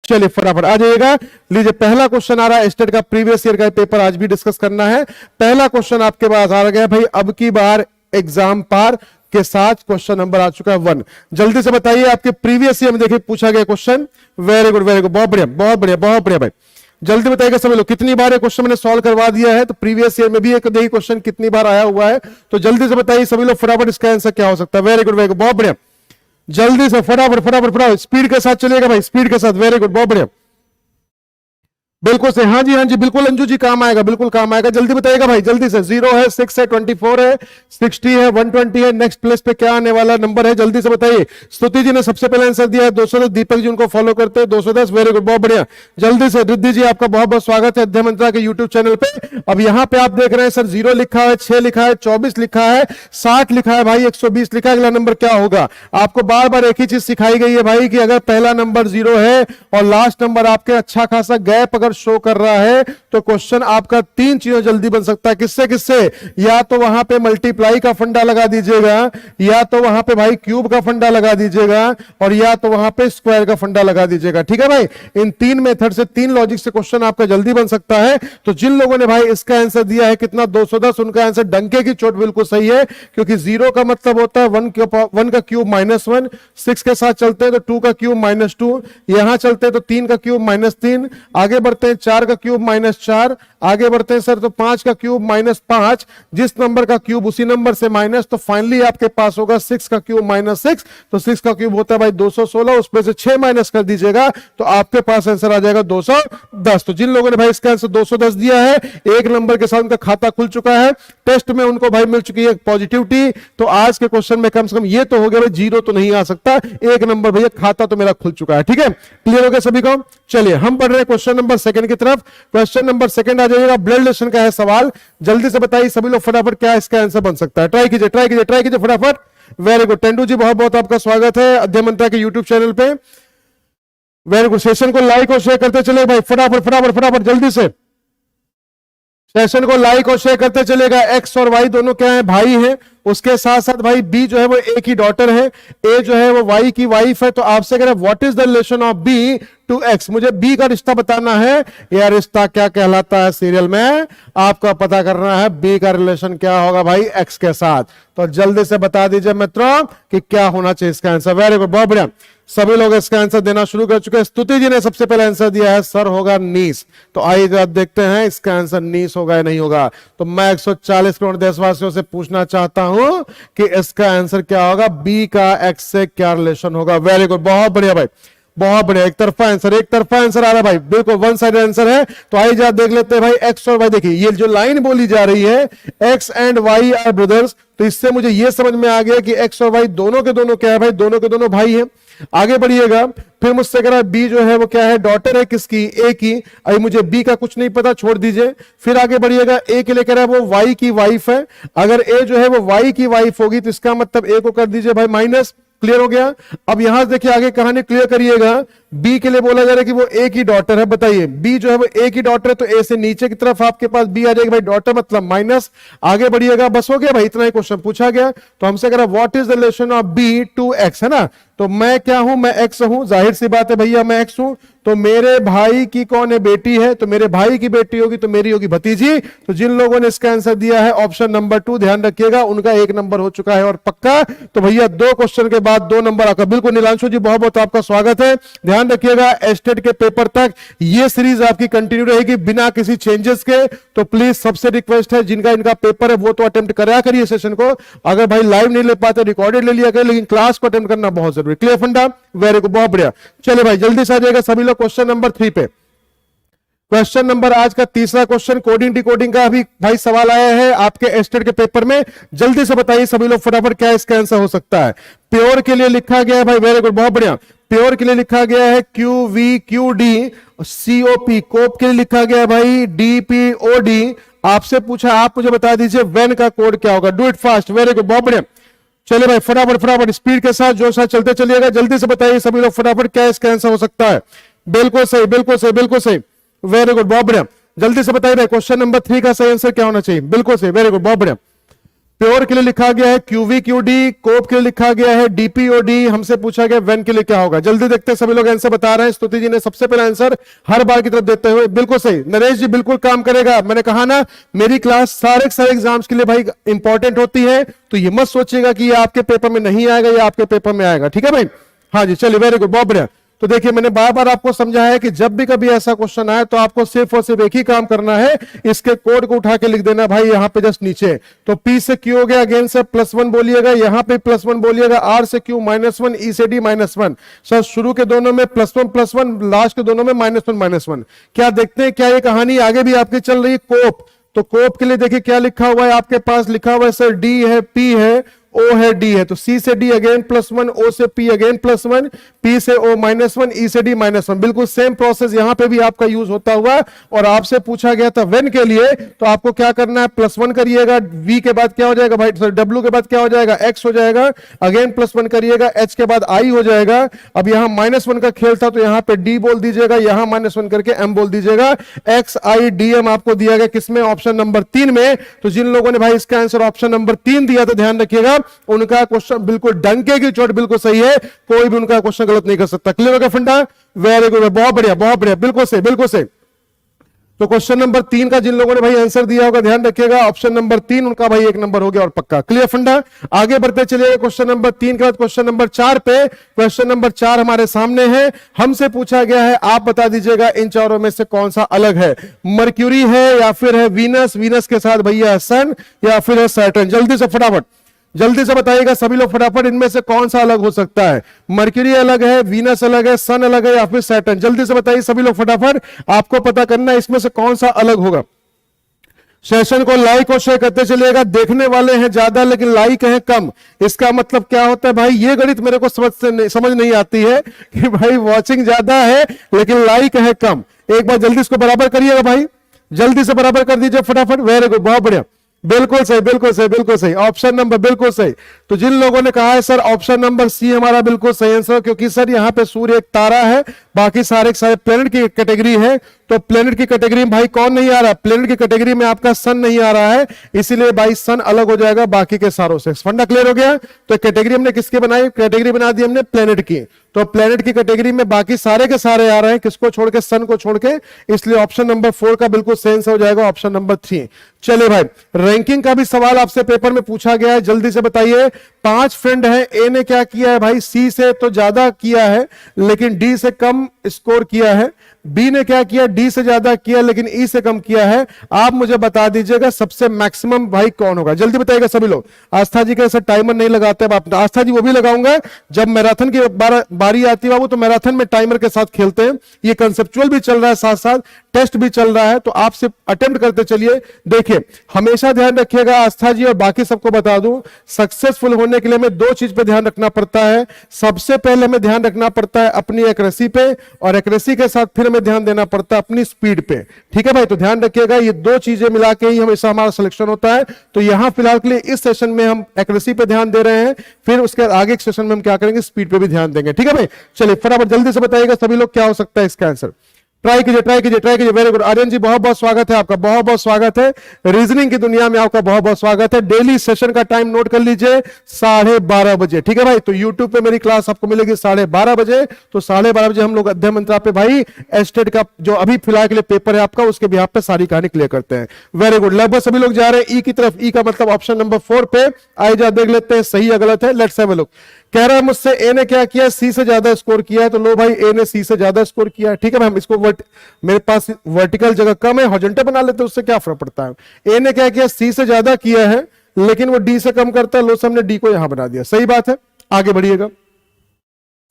चलिए फटाफट आ जाइएगा। लीजिए पहला क्वेश्चन आ रहा है, स्टेट का प्रीवियस ईयर का पेपर आज भी डिस्कस करना है। पहला क्वेश्चन आपके पास आ गया भाई, अब की बार एग्जाम पार के साथ क्वेश्चन नंबर आ चुका है 1। जल्दी से बताइए आपके प्रीवियस ईयर में देखिए पूछा गया question. Very good very good, बहुत बढ़िया बहुत बढ़िया बहुत बढ़िया भाई। जल्दी बताइएगा सभी लोग, कितनी बार ये क्वेश्चन मैंने सॉल्व करवा दिया है, तो प्रीवियस ईयर में भी एक यही क्वेश्चन कितनी बार आया हुआ है, तो जल्दी से बताइए सभी लोग फटाफट इसका आंसर क्या हो सकता है। वेरी गुड बहुत बढ़िया, जल्दी से फटाफट फटाफट फटाफट स्पीड के साथ चलिएगा भाई, स्पीड के साथ। वेरी गुड बहुत बढ़िया, बिल्कुल से, हाँ जी बिल्कुल अंजू जी काम आएगा, बिल्कुल काम आएगा। जल्दी बताइएगा भाई जल्दी से। 0 है, 6 है, 24 है, 60 है, 120 है, नेक्स्ट प्लेस पे क्या आने वाला नंबर है जल्दी से बताइए। स्तुति जी ने सबसे पहले आंसर दिया है 210, दीपक जी उनको फॉलो करते हैं 210। वेरी गुड बहुत बढ़िया, जल्दी से। रिद्धि जी आपका बहुत बहुत स्वागत है अध्ययन मंत्रा के यूट्यूब चैनल पे। अब यहाँ पे आप देख रहे हैं सर 0 लिखा है, 6 लिखा है, 24 लिखा है, 60 लिखा है भाई, 120 लिखा है। अगला नंबर क्या होगा? आपको बार बार एक ही चीज सिखाई गई है भाई कि अगर पहला नंबर 0 है और लास्ट नंबर आपके अच्छा खासा गैप अगर शो कर रहा है तो क्वेश्चन आपका 3 चीजों जल्दी बन सकता है। किससे किससे? या तो वहां पे मल्टीप्लाई का फंडा लगा दीजिएगा, या तो वहां पे भाई क्यूब का फंडा लगा दीजिएगा, और या तो वहां पे स्क्वायर का फंडा लगा दीजिएगा। ठीक है भाई, इन 3 मेथड से 3 लॉजिक से क्वेश्चन आपका जल्दी बन सकता है। तो जिन लोगों ने भाई इसका आंसर दिया है कितना 210, उनका आंसर डंके की चोट बिल्कुल सही है, क्योंकि 0 का मतलब होता है 1 का क्यूब -1, 6 के साथ चलते हैं तो 2 का क्यूब -2, यहां चलते हैं तो 3 का क्यूब -3, आगे बढ़ते हैं 4 का क्यूब -4, आगे बढ़ते हैं सर तो 5 का क्यूब -5, जिस नंबर का क्यूब उसी नंबर से माइनस, तो फाइनली आपके पास होगा 6 का क्यूब -6, तो 6 का क्यूब होता है भाई 216, उसमें से 6 माइनस कर दीजिएगा तो आपके पास आंसर आ जाएगा 210। तो जिन लोगों ने भाई इसका आंसर 210 दिया है, एक नंबर के साथ उनका खाता खुल चुका है, टेस्ट में उनको भाई मिल चुकी है पॉजिटिविटी। तो आज के क्वेश्चन में कम से कम ये तो हो गया भाई, 0 तो नहीं आ सकता, एक नंबर भैया खाता तो मेरा खुल चुका है। ठीक है, क्लियर हो गया सभी को? चलिए हम पढ़ रहे हैं क्वेश्चन नंबर 2 की तरफ। क्वेश्चन नंबर 2 आ जाइएगा, ब्लड रिलेशन का है सवाल। जल्दी से बताइए सभी लोग फटाफट क्या इसका आंसर बन सकता है। ट्राई कीजिए ट्राई कीजिए ट्राई कीजिए फटाफट। वेरी गुड, टेंडू जी बहुत बहुत आपका स्वागत है अध्ययन मंत्रा के यूट्यूब चैनल पे। वेरी गुड, सेशन को लाइक और शेयर करते चले भाई, फटाफट फटाफट फटाफट जल्दी से सेशन को लाइक और शेयर करते चलेगा। एक्स और वाई दोनों क्या है? भाई है। उसके साथ साथ भाई बी जो है वो ए की डॉटर है, ए जो है वो वाई की वाइफ है। तो आपसे कह रहे हैं what is the relation of B to X, मुझे बी का रिश्ता बताना है। यह रिश्ता क्या कहलाता है सीरियल में, आपका पता करना है बी का रिलेशन क्या होगा भाई एक्स के साथ। तो जल्दी से बता दीजिए मित्रों कि क्या होना चाहिए इसका आंसर। वेरी गुड बहुत बढ़िया, सभी लोग इसका आंसर देना शुरू कर चुके हैं। स्तुति जी ने सबसे पहले आंसर दिया है सर होगा नीस। तो आइए जरा देखते हैं इसका आंसर नीस होगा या नहीं होगा। तो मैं 140 करोड़ देशवासियों से पूछना चाहता हूं कि इसका आंसर क्या होगा, बी का एक्स से क्या रिलेशन होगा। वेरी गुड बहुत बढ़िया भाई, बहुत बढ़िया, एक तरफा आंसर आ रहा है भाई, बिल्कुल वन साइडेड आंसर है। तो आइए जरा देख लेते हैं भाई एक्स और वाई। देखिए ये जो लाइन बोली जा रही है X and Y are brothers, तो इससे मुझे ये समझ में आ गया कि एक्स और वाई दोनों के दोनों क्या है भाई, दोनों के दोनों भाई हैं। आगे बढ़िएगा, फिर मुझसे कह रहा है बी जो है वो क्या है, डॉटर है किसकी, ए की। अभी मुझे बी का कुछ नहीं पता, छोड़ दीजिए। फिर आगे बढ़िएगा, ए के लिए कह रहा है वो वाई की वाइफ है। अगर ए जो है वो वाई की वाइफ होगी तो इसका मतलब ए को कर दीजिए भाई माइनस। क्लियर हो गया? अब यहां से देखिए आगे कहानी क्लियर करिएगा। बी के लिए बोला जा रहा है कि वो ए की डॉटर है। बताइए बी जो है वो ए की डॉटर है, तो ए से नीचे की तरफ आपके पास बी आ जाएगी भाई, डॉटर मतलब माइनस। आगे बढ़िएगा, बस हो गया भाई, इतना ही क्वेश्चन पूछा गया। तो हमसे कह रहा what is the relation of B to X, है ना। तो मैं क्या हूं, मैं एक्स हूं, जाहिर सी बात है भैया मैं एक्स हूं। तो मेरे भाई की कौन है, बेटी है, तो मेरे भाई की बेटी होगी तो मेरी होगी भतीजी। तो जिन लोगों ने इसका आंसर दिया है ऑप्शन नंबर 2, ध्यान रखिएगा उनका 1 नंबर हो चुका है और पक्का। तो भैया 2 क्वेश्चन के बाद 2 नंबर आपका, बिल्कुल नीलांशु जी बहुत बहुत आपका स्वागत है। ध्यान रखिएगा एस्टेट के पेपर तक ये सीरीज आपकी कंटिन्यू रहेगी बिना किसी चेंजेस के। तो प्लीज सबसे रिक्वेस्ट है जिनका इनका पेपर है वो तो अटेम्प्ट करा करिए सेशन को। अगर भाई लाइव नहीं ले पाते रिकॉर्डेड ले लिया करिए, लेकिन क्लास को अटेम्प्ट करना बहुत जरूरी। क्लियर फंडा? वेरी गुड बहुत बढ़िया। चलिए भाई जल्दी से आ जाएगा सभी लोग क्वेश्चन नंबर 3 पे। क्वेश्चन नंबर आज का तीसरा क्वेश्चन कोडिंग डिकोडिंग का भी भाई सवाल आया है आपके एस्टेट के पेपर में। जल्दी से बताइए सभी लोग फटाफट क्या इसका आंसर हो सकता है। प्योर के लिए लिखा गया है भाई, वेरी गुड बहुत बढ़िया। प्योर के लिए लिखा गया है QVQD, COP कोप के लिए लिखा गया है भाई DPOD। आपसे पूछा, आप मुझे बता दीजिए वेन का कोड क्या होगा। Do it fast, very good बहुत बढ़िया। चलिए भाई फटाफट फटाफट स्पीड के साथ जो साथ चलते चलिएगा। जल्दी से बताइए सभी लोग फटाफट क्या इसका आंसर हो सकता है। बिल्कुल सही बिल्कुल सही बिल्कुल सही, वेरी गुड बहुत बढ़िया। जल्दी से बताइए क्वेश्चन नंबर 3 का सही आंसर क्या होना चाहिए। बिल्कुल सही, वेरी गुड बहुत बढ़िया। प्योर के लिए लिखा गया है क्यूवी क्यूडी, कोप के लिए लिखा गया है डीपीओडी, हमसे पूछा गया वेन के लिए क्या होगा। जल्दी देखते हैं, सभी लोग आंसर बता रहे हैं। स्तुति जी ने सबसे पहला आंसर हर बार की तरफ देते हुए बिल्कुल सही। नरेश जी बिल्कुल काम करेगा, मैंने कहा ना मेरी क्लास सारे एग्जाम्स के लिए भाई इंपॉर्टेंट होती है, तो ये मत सोचिएगा कि ये आपके पेपर में नहीं आएगा या आपके पेपर में आएगा, ठीक है भाई। हाँ जी चलिए, वेरी गुड, बहुत बढ़िया। तो देखिए मैंने बार बार आपको समझाया है कि जब भी कभी ऐसा क्वेश्चन आए तो आपको सिर्फ और सिर्फ एक ही काम करना है, इसके कोड को उठा के लिख देना भाई यहाँ पे जस्ट नीचे। तो P से Q हो गया, अगेन से +1 बोलिएगा, यहाँ पे +1 बोलिएगा, R से Q -1, E से D -1। सर शुरू के दोनों में +1, लास्ट के दोनों में -1। क्या देखते हैं क्या ये कहानी आगे भी आपकी चल रही है। कोप, तो कोप के लिए देखिए क्या लिखा हुआ है आपके पास, लिखा हुआ है सर D है, P है, O है, D है। तो C से D अगेन +1, O से P अगेन +1, P से O -1, E से D -1। बिल्कुल सेम प्रोसेस यहां पे भी आपका यूज होता हुआ। और आपसे पूछा गया था वेन के लिए, तो आपको क्या करना है, +1 करिएगा, V के बाद क्या हो जाएगा भाई, सॉरी W के बाद क्या हो जाएगा, X हो जाएगा, अगेन +1 करिएगा, H के बाद I हो जाएगा। अब यहां -1 का खेल था तो यहां पे D बोल दीजिएगा, यहां -1 करके M बोल दीजिएगा। XIDM आपको दिया गया किसमें, ऑप्शन नंबर 3 में। तो जिन लोगों ने भाई इसका आंसर ऑप्शन नंबर 3 दिया, तो ध्यान रखिएगा उनका क्वेश्चन बिल्कुल डंके की चोट बिल्कुल सही है, कोई भी उनका क्वेश्चन गलत नहीं कर सकता। क्लियर हो गया फंडा, वेरी गुड, बहुत बढ़िया, बिल्कुल सही, बिल्कुल सही। तो क्वेश्चन नंबर 3 का जिन लोगों ने भाई आंसर दिया होगा ध्यान रखिएगा, ऑप्शन नंबर 3 उनका भाई 1 नंबर हो गया और पक्का। क्लियर फंडा, आगे बढ़ते चलिएगा क्वेश्चन नंबर 3 के बाद क्वेश्चन नंबर 4 पे। क्वेश्चन नंबर 4 हमारे सामने है, हमसे पूछा गया है आप बता दीजिएगा इन चारों में से कौन सा अलग है, मर्क्यूरी है या फिर है वीनस, वीनस के साथ भैया सन, या फिर है सैटर्न। जल्दी से फटाफट, जल्दी से बताइएगा सभी लोग फटाफट, इनमें से कौन सा अलग हो सकता है। मर्क्यूरी अलग है, वीनस अलग है, सन अलग है, या फिर सैटर्न। जल्दी से बताइए सभी लोग फटाफट, आपको पता करना है इसमें से कौन सा अलग होगा। सेशन को लाइक और शेयर करते चलिएगा। देखने वाले हैं ज्यादा लेकिन लाइक है कम, इसका मतलब क्या होता है भाई, ये गणित मेरे को समझ नहीं आती है कि भाई वॉचिंग ज्यादा है लेकिन लाइक है कम। एक बार जल्दी इसको बराबर करिएगा भाई, जल्दी से बराबर कर दीजिए फटाफट, वेरी गुड, बहुत बढ़िया, बिल्कुल सही, बिल्कुल सही, बिल्कुल सही, ऑप्शन नंबर बिल्कुल सही। तो जिन लोगों ने कहा है सर ऑप्शन नंबर सी हमारा बिल्कुल सही आंसर, क्योंकि सर यहाँ पे सूर्य एक तारा है, बाकी सारे प्लेनेट की कैटेगरी है, तो प्लेनेट की कैटेगरी में भाई कौन नहीं आ रहा, प्लेनेट की कैटेगरी में आपका सन नहीं आ रहा है, इसीलिए भाई सन अलग हो जाएगा बाकी के सारों से। फंडा क्लियर हो गया। तो कैटेगरी हमने किसकी बनाई, कैटेगरी बना दी हमने प्लेनेट की, तो प्लेनेट की कैटेगरी में बाकी सारे के सारे आ रहे हैं, किसको छोड़ के, सन को छोड़ के, इसलिए ऑप्शन नंबर 4 का बिल्कुल सेंस हो जाएगा ऑप्शन नंबर 3। चलिए भाई, रैंकिंग का भी सवाल आपसे पेपर में पूछा गया है, जल्दी से बताइए। 5 फ्रेंड है, ए ने क्या किया है भाई, सी से तो ज्यादा किया है लेकिन डी से कम स्कोर किया है, बी ने क्या किया, डी से ज्यादा किया लेकिन ई से कम किया है। आप मुझे बता दीजिएगा सबसे मैक्सिमम भाई कौन होगा, जल्दी बताइएगा सभी लोग। आस्था जी का टाइमर नहीं लगाते, आस्था जी वो भी लगाऊंगा जब मैराथन की बारी आती है बाबू, तो मैराथन में टाइमर के साथ खेलते हैं, ये कंसेप्चुअल भी चल रहा है, साथ साथ टेस्ट भी चल रहा है, तो आप सिर्फ अटेम्प्ट करते चलिए। देखिए हमेशा ध्यान रखिएगा, आस्था जी और बाकी सबको बता दूं, सक्सेसफुल होने के लिए हमें 2 चीज पे ध्यान रखना पड़ता है। सबसे पहले हमें ध्यान रखना पड़ता है अपनी एक्यूरेसी पे, और एक्यूरेसी के साथ फिर हमें ध्यान देना पड़ता है अपनी स्पीड पे, ठीक है भाई। तो ध्यान रखिएगा ये 2 चीजें मिला के ही हमेशा हमारा सिलेक्शन होता है। तो यहां फिलहाल के लिए इस सेशन में हम एक्यूरेसी पे ध्यान दे रहे हैं, फिर उसके आगे के सेशन में हम क्या करेंगे, स्पीड पे भी ध्यान देंगे, ठीक है भाई। चलिए फटाफट जल्दी से बताइएगा सभी लोग क्या हो सकता है इसका आंसर। ट्राई कीजिए, ट्राई कीजिए, ट्राई कीजिए, वेरी गुड। आर्यन जी बहुत बहुत स्वागत है आपका, बहुत बहुत स्वागत है। रीजनिंग की दुनिया में आपका बहुत बहुत स्वागत है। डेली सेशन का टाइम नोट कर लीजिए, 12:30 बजे, ठीक है भाई। तो यूट्यूब पे मेरी क्लास आपको मिलेगी 12:30 बजे, तो 12:30 बजे हम लोग अध्ययन मंत्रा पे भाई एस्टेट का जो अभी फिलहाल के लिए पेपर है आपका, उसके बिहाफ पे सारी कहानी क्लियर करते हैं। वेरी गुड, लगभग सभी लोग जा रहे हैं ई की तरफ। ई का मतलब ऑप्शन नंबर 4 पे। आइए जा देख लेते हैं सही या गलत है, लेट्स हैव अ लुक। कह रहा है मुझसे ए ने क्या किया, सी से ज्यादा स्कोर किया है, तो लो भाई ए ने सी से ज्यादा स्कोर किया है, ठीक है भाई। हम इसको मेरे पास वर्टिकल जगह कम है, हॉरिजॉन्टल बना लेते हैं, उससे क्या फर्क पड़ता है। ए ने क्या किया, सी से ज्यादा किया है लेकिन वो डी से कम करता है, लो हमने डी को यहां बना दिया, सही बात है। आगे बढ़िएगा।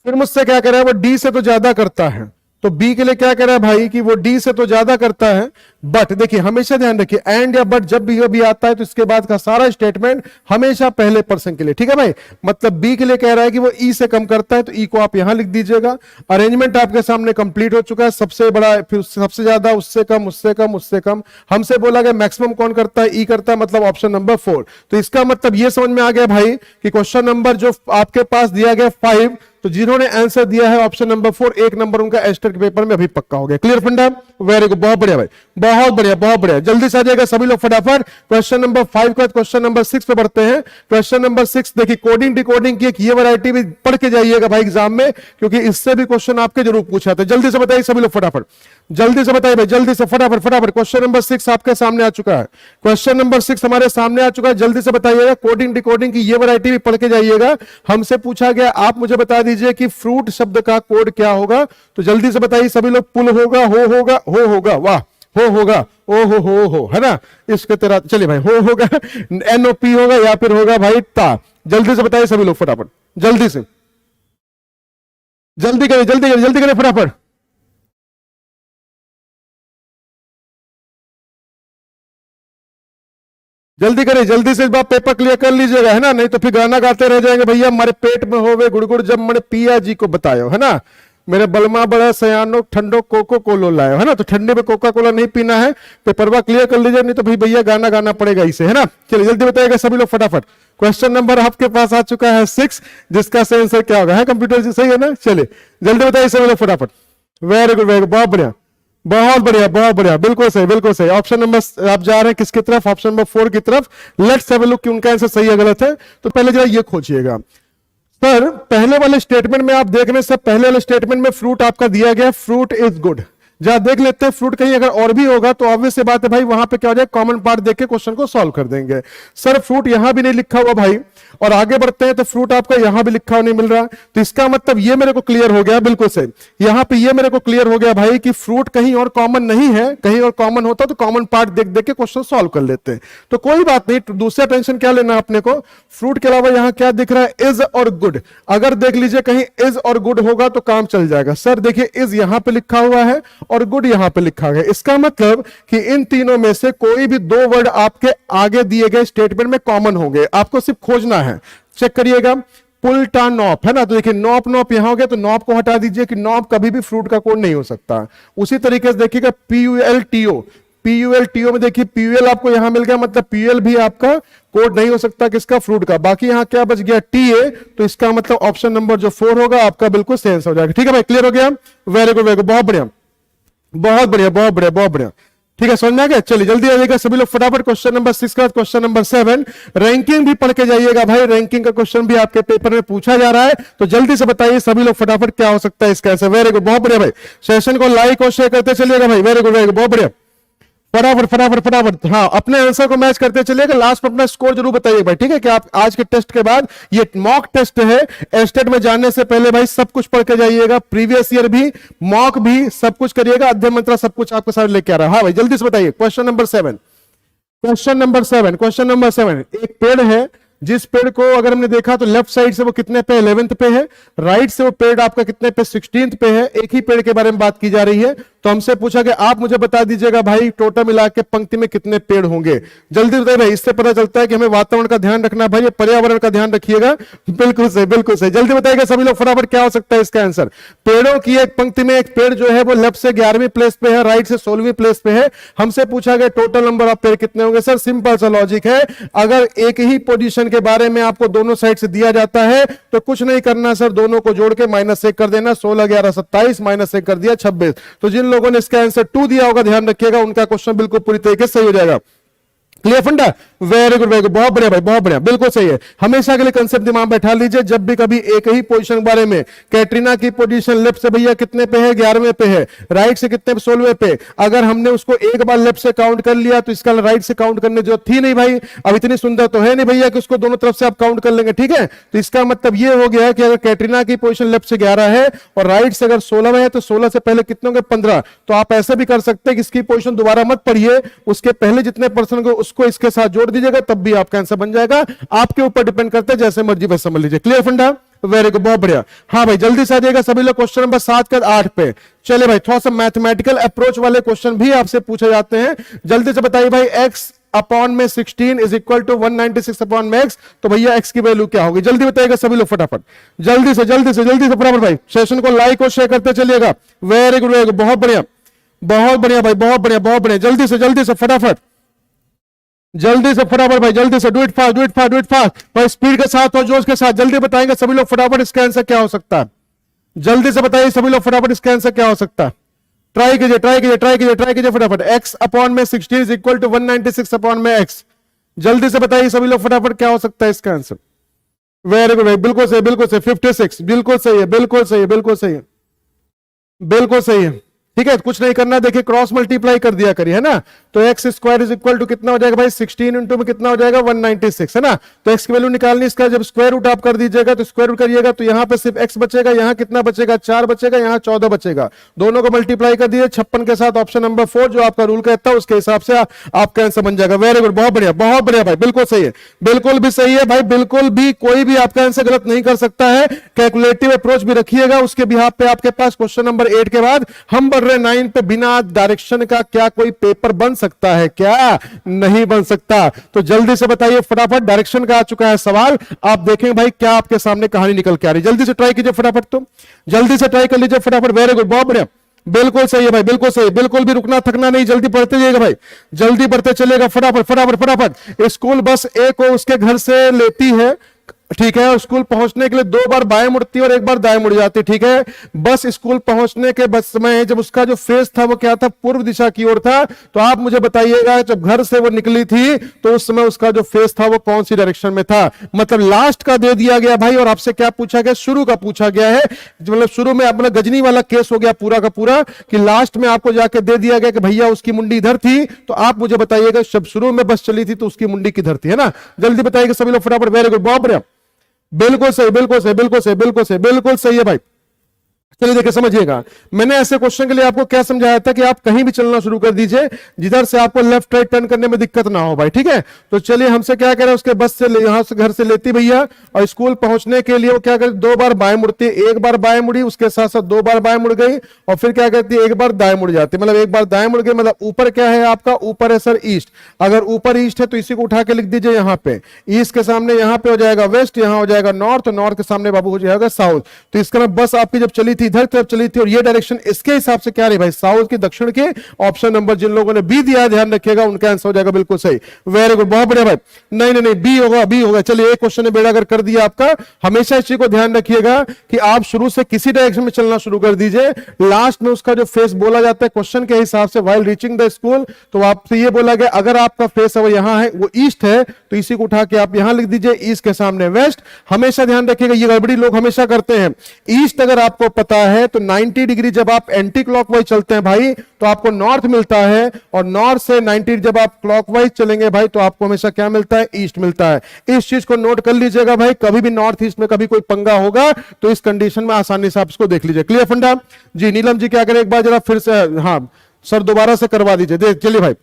फिर मुझसे क्या कह रहा है, वो डी से तो ज्यादा करता है, तो बी के लिए क्या कह रहा है भाई कि वो डी से तो ज्यादा करता है, बट देखिए हमेशा ध्यान रखिए एंड या बट जब भी आता है तो इसके बाद का सारा स्टेटमेंट हमेशा पहले पर्सन के लिए, ठीक है भाई। मतलब बी के लिए कह रहा है कि वो ई से कम करता है, तो ई को आप यहां लिख दीजिएगा। अरेंजमेंट आपके सामने कंप्लीट हो चुका है, सबसे बड़ा, फिर सबसे ज्यादा, उससे कम, उससे कम, उससे कम। हमसे बोला गया मैक्सिमम कौन करता है, ई करता है, मतलब ऑप्शन नंबर 4। तो इसका मतलब ये समझ में आ गया भाई कि क्वेश्चन नंबर जो आपके पास दिया गया 5, तो जिन्होंने आंसर दिया है ऑप्शन नंबर 4, 1 नंबर उनका एस्टेट के पेपर में अभी पक्का हो गया। क्लियर फंडा, वेरी गुड, बहुत बढ़िया भाई। बहुत बढ़िया, बहुत बढ़िया, जल्दी से आ जाएगा सभी लोग फटाफट। क्वेश्चन नंबर 5 का क्वेश्चन नंबर 6 पे बढ़ते हैं। क्वेश्चन नंबर 6 देखिए, कोडिंग डिकोडिंग की एक ये वैरायटी भी पढ़ के जाइएगा भाई एग्जाम में, क्योंकि इससे भी क्वेश्चन आपके जरूर पूछा था। जल्दी से बताइए सभी लोग फटाफट, जल्दी से बताइए भाई, जल्दी से फटाफट फटाफट। क्वेश्चन नंबर 6 आपके सामने आ चुका है, क्वेश्चन नंबर 6 हमारे सामने आ चुका है। जल्दी से बताइएगा, कोडिंग डिकोडिंग की ये वैरायटी भी पढ़ के जाइएगा। हमसे पूछा गया, आप मुझे बता दीजिए कि फ्रूट शब्द का कोड क्या होगा। तो जल्दी से बताइए सभी लोग, पुल होगा, हो होगा, हो होगा, वाह, हो होगा, ओ हो, है ना, इसके तरह। चलिए भाई, हो होगा, NOP होगा, या फिर होगा भाई ता। जल्दी से बताइए सभी लोग फटाफट, जल्दी से, जल्दी करें, जल्दी करें, जल्दी करें फटाफट। जल्दी करें, जल्दी से इस बार पेपर क्लियर कर लीजिएगा, है ना, नहीं तो फिर गाना गाते रह जाएंगे, भैया हमारे पेट में होवे गुड़गुड़ जब मैंने पिया जी को बतायो, है ना, मेरे बलमा बड़ा सयानो ठंडो कोको कोलो लायो, है ना। तो ठंडे में कोका कोला नहीं पीना है, पेपरवा क्लियर कर लीजिए, नहीं तो भाई भैया गाना गाना पड़ेगा इसे, है ना। चलिए जल्दी बताइएगा सभी लोग फटाफट। क्वेश्चन नंबर आपके पास आ चुका है 6, जिसका सही आंसर क्या होगा, है कंप्यूटर जी, सही है ना। चलिए जल्दी बताइए सभी लोग फटाफट। वेरी गुड, वेरी गुड, बहुत बढ़िया, बहुत बढ़िया, बहुत बढ़िया, बिल्कुल सही, बिल्कुल सही। ऑप्शन नंबर, आप जा रहे हैं किसकी तरफ, ऑप्शन नंबर 4 की तरफ। लेट्स हैव अ लुक कि उनका आंसर सही है गलत है। तो पहले जरा ये खोजिएगा सर, पहले वाले स्टेटमेंट में आप देख रहे हैं सर, पहले वाले स्टेटमेंट में फ्रूट आपका दिया गया, फ्रूट इज गुड। जरा देख लेते हैं फ्रूट कहीं अगर और भी होगा तो ऑब्वियस बात है भाई, वहां पे क्या हो जाए, कॉमन पार्ट देख के क्वेश्चन को सॉल्व कर देंगे। सर फ्रूट यहां भी नहीं लिखा हुआ भाई, और आगे बढ़ते हैं तो फ्रूट आपका यहां भी लिखा हुआ नहीं मिल रहा, तो इसका मतलब ये मेरे को क्लियर हो गया, बिल्कुल सही। यहां पे ये मेरे को क्लियर हो गया भाई कि फ्रूट कहीं और कॉमन नहीं है, कहीं और कॉमन होता तो कॉमन पार्ट देख देख के क्वेश्चन सॉल्व कर लेते हैं। तो कोई बात नहीं, दूसरा टेंशन क्या लेना अपने को, फ्रूट के अलावा यहां क्या दिख रहा है, इज और गुड। अगर देख लीजिए कहीं इज और गुड होगा तो काम चल जाएगा। सर देखिए, इज यहां पे लिखा हुआ है और गुड यहां पे लिखा गया, इसका मतलब कि इन तीनों में से कोई भी दो वर्ड आपके आगे दिए गए स्टेटमेंट में कॉमन होंगे, आपको सिर्फ खोजना है। चेक करिएगा, पुल टा नॉप, है ना, तो देखिए नॉप नॉप यहां हो गया, तो नॉप को हटा दीजिए कि नॉप कभी भी फ्रूट का कोड नहीं हो सकता। उसी तरीके से देखिएगा PULTO, PULTO में देखिए PUL आपको यहां मिल गया, मतलब PUL भी आपका कोड नहीं हो सकता किसका, फ्रूट का। बाकी यहां क्या बच गया, TA, तो इसका मतलब ऑप्शन नंबर जो 4 होगा आपका बिल्कुल सही आंसर हो जाएगा। ठीक है भाई, क्लियर हो गया, वेरी गुड, वेरी गुड, बहुत बढ़िया, बहुत बढ़िया, बहुत बढ़िया, बहुत बढ़िया। ठीक है, समझ में आ गया। चलिए जल्दी आ जाएगा सभी लोग फटाफट। क्वेश्चन नंबर 6 का क्वेश्चन नंबर 7, रैंकिंग भी पढ़ के जाइएगा भाई, रैंकिंग का क्वेश्चन भी आपके पेपर में पूछा जा रहा है, तो जल्दी से बताइए सभी लोग फटाफट क्या हो सकता है इसका आंसर। वेरी गुड, बहुत बढ़िया भाई, सेशन को लाइक और शेयर करते चलिएगा भाई, वेरी गुड, वेरी गुड, बहुत बढ़िया, फटाफट फटाफट फटाफट। हाँ, अपने आंसर को मैच करते चलिएगा, लास्ट में अपना स्कोर जरूर बताइए भाई, ठीक है। कि आप आज के टेस्ट के बाद, ये मॉक टेस्ट है, एस्टेट में जाने से पहले भाई सब कुछ पढ़ के जाइएगा, प्रीवियस ईयर भी, मॉक भी, सब कुछ करिएगा, अध्ययन मंत्र सब कुछ आपके साथ लेके आ रहा है। हाँ भाई, जल्दी से बताइए question number 7, question number 7, question number 7। एक पेड़ है, जिस पेड़ को अगर हमने देखा तो लेफ्ट साइड से वो कितने पे, 11th पे है, राइट से वो पेड़ आपका कितने पे, 16th पे है। एक ही पेड़ के बारे में बात की जा रही है, तो हमसे पूछा कि आप मुझे बता दीजिएगा भाई टोटल मिला के पंक्ति में कितने पेड़ होंगे। जल्दी बताइए भाई, इससे पता चलता है कि हमें वातावरण का ध्यान रखना भाई, पर्यावरण का ध्यान रखिएगा। बिल्कुल सही, बिल्कुल सही, जल्दी बताइएगा सभी लोग फटाफट क्या हो सकता है इसका आंसर। पेड़ों की एक पंक्ति में एक पेड़ जो है वो लेफ्ट से 11वीं प्लेस पे है, राइट से 16वीं प्लेस पे है। हमसे पूछा गया टोटल नंबर ऑफ पेड़ कितने होंगे। सर सिंपल सा लॉजिक है, अगर एक ही पोजीशन के बारे में आपको दोनों साइड से दिया जाता है तो कुछ नहीं करना सर, दोनों को जोड़ के -1 कर देना, 16 11 27, -1 कर दिया 26। तो जिन लोगों ने इसका आंसर 2 दिया होगा, ध्यान रखिएगा उनका क्वेश्चन बिल्कुल पूरी तरीके से सही हो जाएगा। क्लियर फंडा, वेरी गुड, वेरी गुड, बहुत बढ़िया भाई, बहुत बढ़िया, बिल्कुल सही है। हमेशा के लिए कंसेप्ट दिमाग बैठा लीजिए, जब भी कभी एक ही पोजीशन के बारे में, कैटरीना की पोजीशन लेफ्ट से भैया कितने पे है, 11वें पे है, राइट से कितने पे, 16वें पे। अगर हमने उसको एक बार लेफ्ट से काउंट कर लिया तो इसका राइट से काउंट करने जो थी नहीं भाई, अब इतनी सुंदर तो है नहीं भैया कि उसको दोनों तरफ से आप काउंट कर लेंगे, ठीक है। तो इसका मतलब ये हो गया कि अगर कैटरीना की पोजीशन लेफ्ट से 11 है और राइट से अगर 16 है, तो 16 से पहले कितने होंगे, 15। तो आप ऐसे भी कर सकते हैं कि इसकी पोजीशन दोबारा मत पढ़िए, उसके पहले जितने पर्सन को उसको इसके साथ जोड़ दीजिएगा, तब भी आपका आंसर बन जाएगा। आपके ऊपर डिपेंड करते हैं, जैसे मर्जी वैसे समझ लीजिए। क्लियर फंडा, वेरी गुड, बहुत बढ़िया। हाँ भाई, जल्दी से आ जाएगा सभी लोग क्वेश्चन नंबर 7 का 8 पे। चले भाई, थोड़ा सा मैथमेटिकल अप्रोच वाले क्वेश्चन भी आपसे पूछे जाते हैं। जल्दी से बताइए भाई, x अपॉन में 16 इज इक्वल टू 196 अपॉन में x, तो भैया x की वैल्यू क्या होगी, जल्दी बताइएगा सभी लोग फटाफट, जल्दी से जल्दी से जल्दी से फटाफट भाई। सेशन को लाइक और शेयर करते चलिएगा। वेरी गुड, वेरी गुड, बहुत बढ़िया, बहुत बढ़िया भाई, बहुत बढ़िया, बहुत बढ़िया। जल्दी से फटाफट, जल्दी से फटाफट भाई, जल्दी से, do it fast, do it fast, do it fast भाई, स्पीड के साथ और जोश के साथ जल्दी बताएंगे सभी लोग फटाफट इसका आंसर क्या हो सकता है। जल्दी से बताइए सभी लोग फटाफट इसका आंसर क्या हो सकता है। ट्राई कीजिए ट्राई कीजिए ट्राई कीजिए ट्राई कीजिए फटाफट। x अपॉन में 16 इज इक्वल टू 196 अपॉन में x। जल्दी से बताइए सभी लोग फटाफट क्या हो सकता है इसका आंसर। वेरी गुड भाई, बिल्कुल सही बिल्कुल सही, 56 बिल्कुल सही है बिल्कुल सही है बिल्कुल सही है बिल्कुल सही है। ठीक है, कुछ नहीं करना, देखिए क्रॉस मल्टीप्लाई कर दिया करिए, है ना। तो X square is equal to कितना हो जाएगा भाई, 16 इंटू में कितना हो जाएगा 196, है ना। तो एक्स की वैल्यू निकालनी, इसका जब स्क्वायर रूट आप कर दीजिएगा तो स्क्वायर रूट करिएगा तो यहाँ पे सिर्फ एक्स बचेगा, यहाँ कितना बचेगा 4 बचेगा, यहाँ 14 बचेगा। दोनों को मल्टीप्लाई कर दिए 56 के साथ, ऑप्शन नंबर 4 जो आपका रूल कहता है उसके हिसाब से आपका आंसर बन जाएगा। वेरी गुड, बहुत बढ़िया भाई, बिल्कुल सही है, बिल्कुल भी सही है भाई, बिल्कुल भी कोई भी आपका आंसर गलत नहीं कर सकता है। कैलकुलेटिव अप्रोच भी रखिएगा उसके बिहाफ पे। आपके पास क्वेश्चन नंबर 8 के बाद हम बढ़ रहे 9 पे। बिना डायरेक्शन का क्या कोई पेपर बन सकता है क्या? नहीं बन सकता। तो जल्दी से बताइए फटाफट, डायरेक्शन का आ चुका है सवाल। आप देखेंगे भाई क्या आपके सामने कहानी निकल के आ रही है। जल्दी से ट्राई कीजिए फटाफट, तो जल्दी से ट्राई कर लीजिए फटाफट। वेरी गुड, बहुत बढ़िया, बिल्कुल सही है भाई, बिल्कुल सही, बिल्कुल भी रुकना थकना नहीं, जल्दी पढ़ते जाइएगा भाई, जल्दी पढ़ते चलेगा फटाफट फटाफट फटाफट। स्कूल बस ए को उसके घर से लेती है, ठीक है, स्कूल पहुंचने के लिए 2 बार बाएं मुड़ती है और 1 बार दाएं मुड़ जाती है, ठीक है। बस स्कूल पहुंचने के बस समय जब उसका जो फेस था वो क्या था, पूर्व दिशा की ओर था। तो आप मुझे बताइएगा जब घर से वो निकली थी तो उस समय उसका जो फेस था वो कौन सी डायरेक्शन में था। मतलब लास्ट का दे दिया गया भाई, और आपसे क्या पूछा गया, शुरू का पूछा गया है। मतलब शुरू में अपना गजनी वाला केस हो गया पूरा का पूरा, कि लास्ट में आपको जाके दे दिया गया कि भैया उसकी मुंडी इधर थी, तो आप मुझे बताइएगा जब शुरू में बस चली थी तो उसकी मुंडी किधर थी, है ना। जल्दी बताइएगा सभी लोग फटाफट। वेरी गुड, बहुत बढ़िया, बिल्कुल सही बिल्कुल सही बिल्कुल सही बिल्कुल सही बिल्कुल सही है भाई। चलिए देखिए समझिएगा, मैंने ऐसे क्वेश्चन के लिए आपको क्या समझाया था कि आप कहीं भी चलना शुरू कर दीजिए जिधर से आपको लेफ्ट राइट टर्न करने में दिक्कत ना हो भाई, ठीक है। तो चलिए हमसे क्या कह रहे हैं, उसके बस से यहां से घर से लेती भैया और स्कूल पहुंचने के लिए वो क्या करती, 2 बार बाएं मुड़ती है, 1 बार बाएं मुड़ी, उसके साथ साथ 2 बार बाएं मुड़ गई और फिर क्या करती है 1 बार दाएं मुड़ जाती है। मतलब 1 बार दाएं मुड़ गई, मतलब ऊपर क्या है आपका, ऊपर है सर ईस्ट। अगर ऊपर ईस्ट है तो इसी को उठा के लिख दीजिए यहाँ पे, ईस्ट के सामने यहाँ पे हो जाएगा वेस्ट, यहाँ हो जाएगा नॉर्थ, नॉर्थ के सामने बाबू हो जाएगा साउथ। तो इसका मतलब बस आपकी जब चली थी इधर तरफ चली थी और ये डायरेक्शन इसके हिसाब से क्या रही भाई, साउथ की दक्षिण के। ऑप्शन नंबर जिन लोगों ने बी दिया ध्यान रखिएगा उनका आंसर हो जाएगा बिल्कुल सही। वेरी गुड, बहुत बढ़िया भाई। नहीं नहीं नहीं, बी होगा बी होगा। चलिए एक क्वेश्चन ने बेड़ा अगर कर दिया आपका। हमेशा इस चीज को ध्यान रखिएगा कि आप शुरू से किसी डायरेक्शन में चलना शुरू कर दीजिए, लास्ट में उसका जो फेस बोला जाता है क्वेश्चन के हिसाब से व्हाइल रीचिंग द स्कूल, तो आपसे ये बोला गया अगर आपका फेस है वो यहां है, वो ईस्ट है, तो इसी को उठा के आप यहां लिख दीजिए, ईस्ट के सामने वेस्ट। हमेशा ध्यान रखिएगा, ये गड़बड़ी लोग हमेशा करते हैं। ईस्ट अगर आपको पता है तो 90 डिग्री जब आप एंटी क्लॉकवाइज चलते हैं भाई तो आपको नॉर्थ मिलता है, और नॉर्थ से 90 जब आप क्लॉकवाइज चलेंगे भाई तो आपको हमेशा क्या मिलता है, ईस्ट मिलता है। इस चीज को नोट कर लीजिएगा भाई, कभी भी नॉर्थ ईस्ट में कभी कोई पंगा होगा तो इस कंडीशन में आसानी से आप इसको देख लीजिए। क्लियर फंडा जी। नीलम जी क्या करें, एक बार जरा फिर से, हाँ सर दोबारा से करवा दीजिए। चलिए भाई,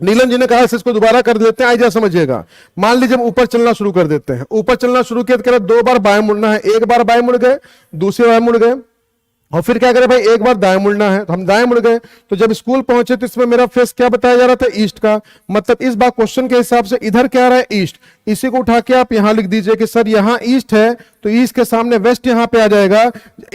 नीलम जी ने कहा इसको दोबारा कर देते हैं, आइए समझिएगा। मान लीजिए हम ऊपर चलना शुरू कर देते हैं, ऊपर चलना शुरू किया तो कह रहे 2 बार बाएं मुड़ना है, 1 बार बाएं मुड़ गए, दूसरी बार मुड़ गए, और फिर क्या करें भाई 1 बार दाएं मुड़ना है, तो हम दाएं मुड़ गए। तो जब स्कूल पहुंचे तो इसमें मेरा फेस क्या बताया जा रहा था, ईस्ट का। मतलब इस बार क्वेश्चन के हिसाब से इधर क्या आ रहा है, ईस्ट। इसी को उठा के आप यहां लिख दीजिए कि सर यहां ईस्ट है तो ईस्ट के सामने वेस्ट यहां पे आ जाएगा।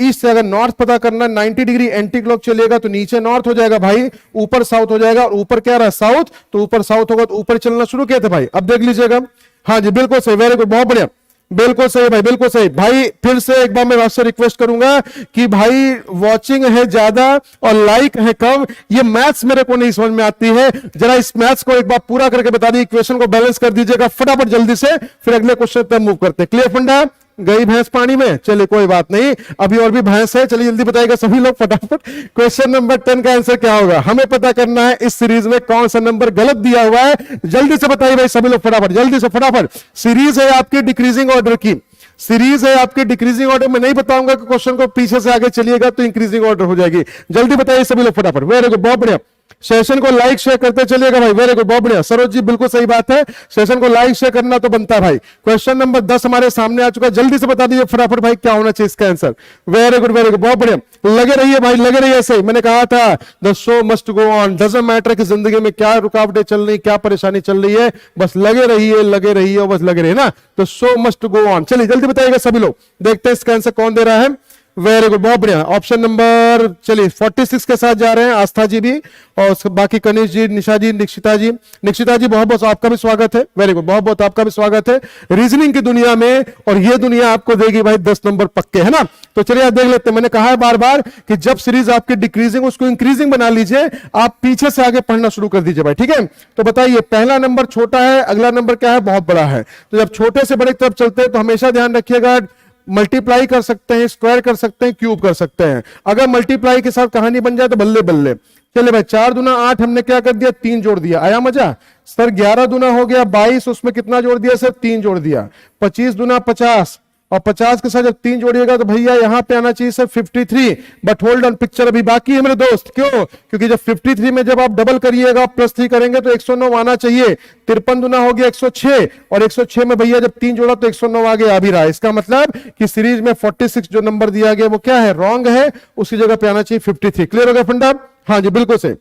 ईस्ट से अगर नॉर्थ पता करना, 90 डिग्री एंटी क्लॉक चलेगा तो नीचे नॉर्थ हो जाएगा भाई, ऊपर साउथ हो जाएगा, और ऊपर क्या रहा है साउथ, तो ऊपर साउथ होगा तो ऊपर चलना शुरू किया था भाई। अब देख लीजिएगा, हाँ जी बिल्कुल सही, वेरी गुड, बहुत बढ़िया, बिल्कुल सही भाई, बिल्कुल सही भाई। फिर से एक बार मैं आपसे रिक्वेस्ट करूंगा कि भाई वॉचिंग है ज्यादा और लाइक है कम, ये मैथ्स मेरे को नहीं समझ में आती है। जरा इस मैथ्स को एक बार पूरा करके बता दी, इक्वेशन को बैलेंस कर दीजिएगा फटाफट जल्दी से, फिर अगले क्वेश्चन तक मूव करते हैं। क्लियर फंडा, गई भैंस पानी में, चलिए कोई बात नहीं, अभी और भी भैंस है। चलिए जल्दी बताइएगा सभी लोग फटाफट, क्वेश्चन नंबर 10 का आंसर क्या होगा। हमें पता करना है इस सीरीज में कौन सा नंबर गलत दिया हुआ है। जल्दी से बताइए भाई सभी लोग फटाफट, जल्दी से फटाफट। सीरीज है आपकी डिक्रीजिंग ऑर्डर की, सीरीज है आपकी डिक्रीजिंग ऑर्डर में। नहीं बताऊंगा कि क्वेश्चन को पीछे से आगे चलिएगा तो इंक्रीजिंग ऑर्डर हो जाएगी। जल्दी बताइए सभी लोग फटाफट। वेरी गुड, बहुत बढ़िया। सेशन को लाइक शेयर करते चलिएगा भाई, वेरी गुड, बहुत बढ़िया। सरोज जी बिल्कुल सही बात है, सेशन को लाइक शेयर करना तो बनता है भाई। क्वेश्चन नंबर 10 हमारे सामने आ चुका है, जल्दी से बता दीजिए फटाफट भाई क्या होना चाहिए इसका आंसर। वेरी गुड बहुत बढ़िया, लगे रहिए भाई, लगे रहिए। सही मैंने कहा था the show must go on, doesn't matter कि जिंदगी में क्या रुकावटें चल रही, क्या परेशानी चल रही है, बस लगे रहिए और बस लगे रहिए ना, तो शो मस्ट गो ऑन। चलिए जल्दी बताइएगा सभी लोग, देखते हैं इसका आंसर कौन दे रहा है। वेरी गुड, बहुत बढ़िया। ऑप्शन नंबर चलिए 46 के साथ जा रहे हैं आस्था जी भी, और बाकी कनिष्ठ जी, निशा जी, निक्षिता जी। निक्षिता जी बहुत बहुत आपका भी स्वागत है, वेरी गुड, बहुत बहुत आपका भी स्वागत है रीजनिंग की दुनिया में, और ये दुनिया आपको देगी भाई 10 नंबर पक्के, है ना। तो चलिए आप देख लेते हैं, मैंने कहा है बार बार कि जब सीरीज आपकी डिक्रीजिंग उसको इंक्रीजिंग बना लीजिए, आप पीछे से आगे पढ़ना शुरू कर दीजिए भाई, ठीक है। तो बताइए पहला नंबर छोटा है, अगला नंबर क्या है, बहुत बड़ा है। तो जब छोटे से बड़े की तरफ चलते हैं तो हमेशा ध्यान रखिएगा मल्टीप्लाई कर सकते हैं, स्क्वायर कर सकते हैं, क्यूब कर सकते हैं। अगर मल्टीप्लाई के साथ कहानी बन जाए तो बल्ले बल्ले। चले भाई 4 दूना 8, हमने क्या कर दिया, 3 जोड़ दिया, आया मजा। सर 11 दूना हो गया 22, उसमें कितना जोड़ दिया सर, 3 जोड़ दिया। 25 दूना 50, और 50 के साथ जब 3 जोड़िएगा तो भैया यहां पे आना चाहिए sir 53। But hold on, picture अभी बाकी है मेरे दोस्त। क्यों? क्योंकि जब 53 में जब आप डबल करिएगा +3 करेंगे तो 109 आना चाहिए। 53 दूना हो गया 106, और 106 में भैया जब 3 जोड़ा तो 109 आगे आ भी रहा है। इसका मतलब कि सीरीज में 46 जो नंबर दिया गया वो क्या है, रॉन्ग है, उसकी जगह पे आना चाहिए 53। क्लियर हो गया फंडा? हाँ जी, बिल्कुल सही,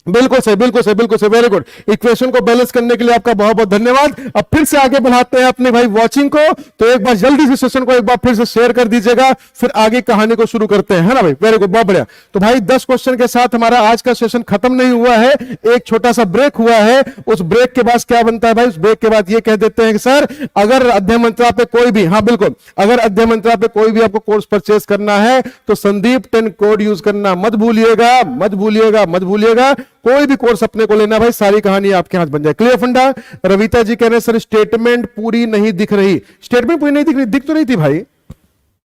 बिल्कुल सही, बिल्कुल सही, बिल्कुल सही, वेरी गुड। इक्वेशन को बैलेंस करने के लिए आपका बहुत बहुत धन्यवाद। अब फिर से आगे बढ़ाते हैं अपने भाई वॉचिंग को, तो एक बार जल्दी से सेशन को एक बार फिर से शेयर कर दीजिएगा, फिर आगे कहानी को शुरू करते हैं, है ना भाई, वेरी गुड, बहुत बढ़िया। तो भाई 10 क्वेश्चन के साथ हमारा आज का सेशन खत्म नहीं हुआ है, एक छोटा सा ब्रेक हुआ है। उस ब्रेक के बाद क्या बनता है भाई, उस ब्रेक के बाद ये कह देते हैं कि सर अगर अध्ययन मंत्रा पे कोई भी, हाँ बिल्कुल, अगर अध्ययन मंत्रा पे कोई भी आपको कोर्स परचेस करना है तो संदीप 10 कोड यूज करना मत भूलिएगा, मत भूलिएगा, मत भूलिएगा। कोई भी कोर्स अपने को लेना भाई, सारी कहानी आपके हाथ बन जाए। क्लियर फंडा? रविता जी कह रहे हैं सर स्टेटमेंट पूरी नहीं दिख रही। स्टेटमेंट पूरी नहीं दिख रही, दिख तो रही थी भाई,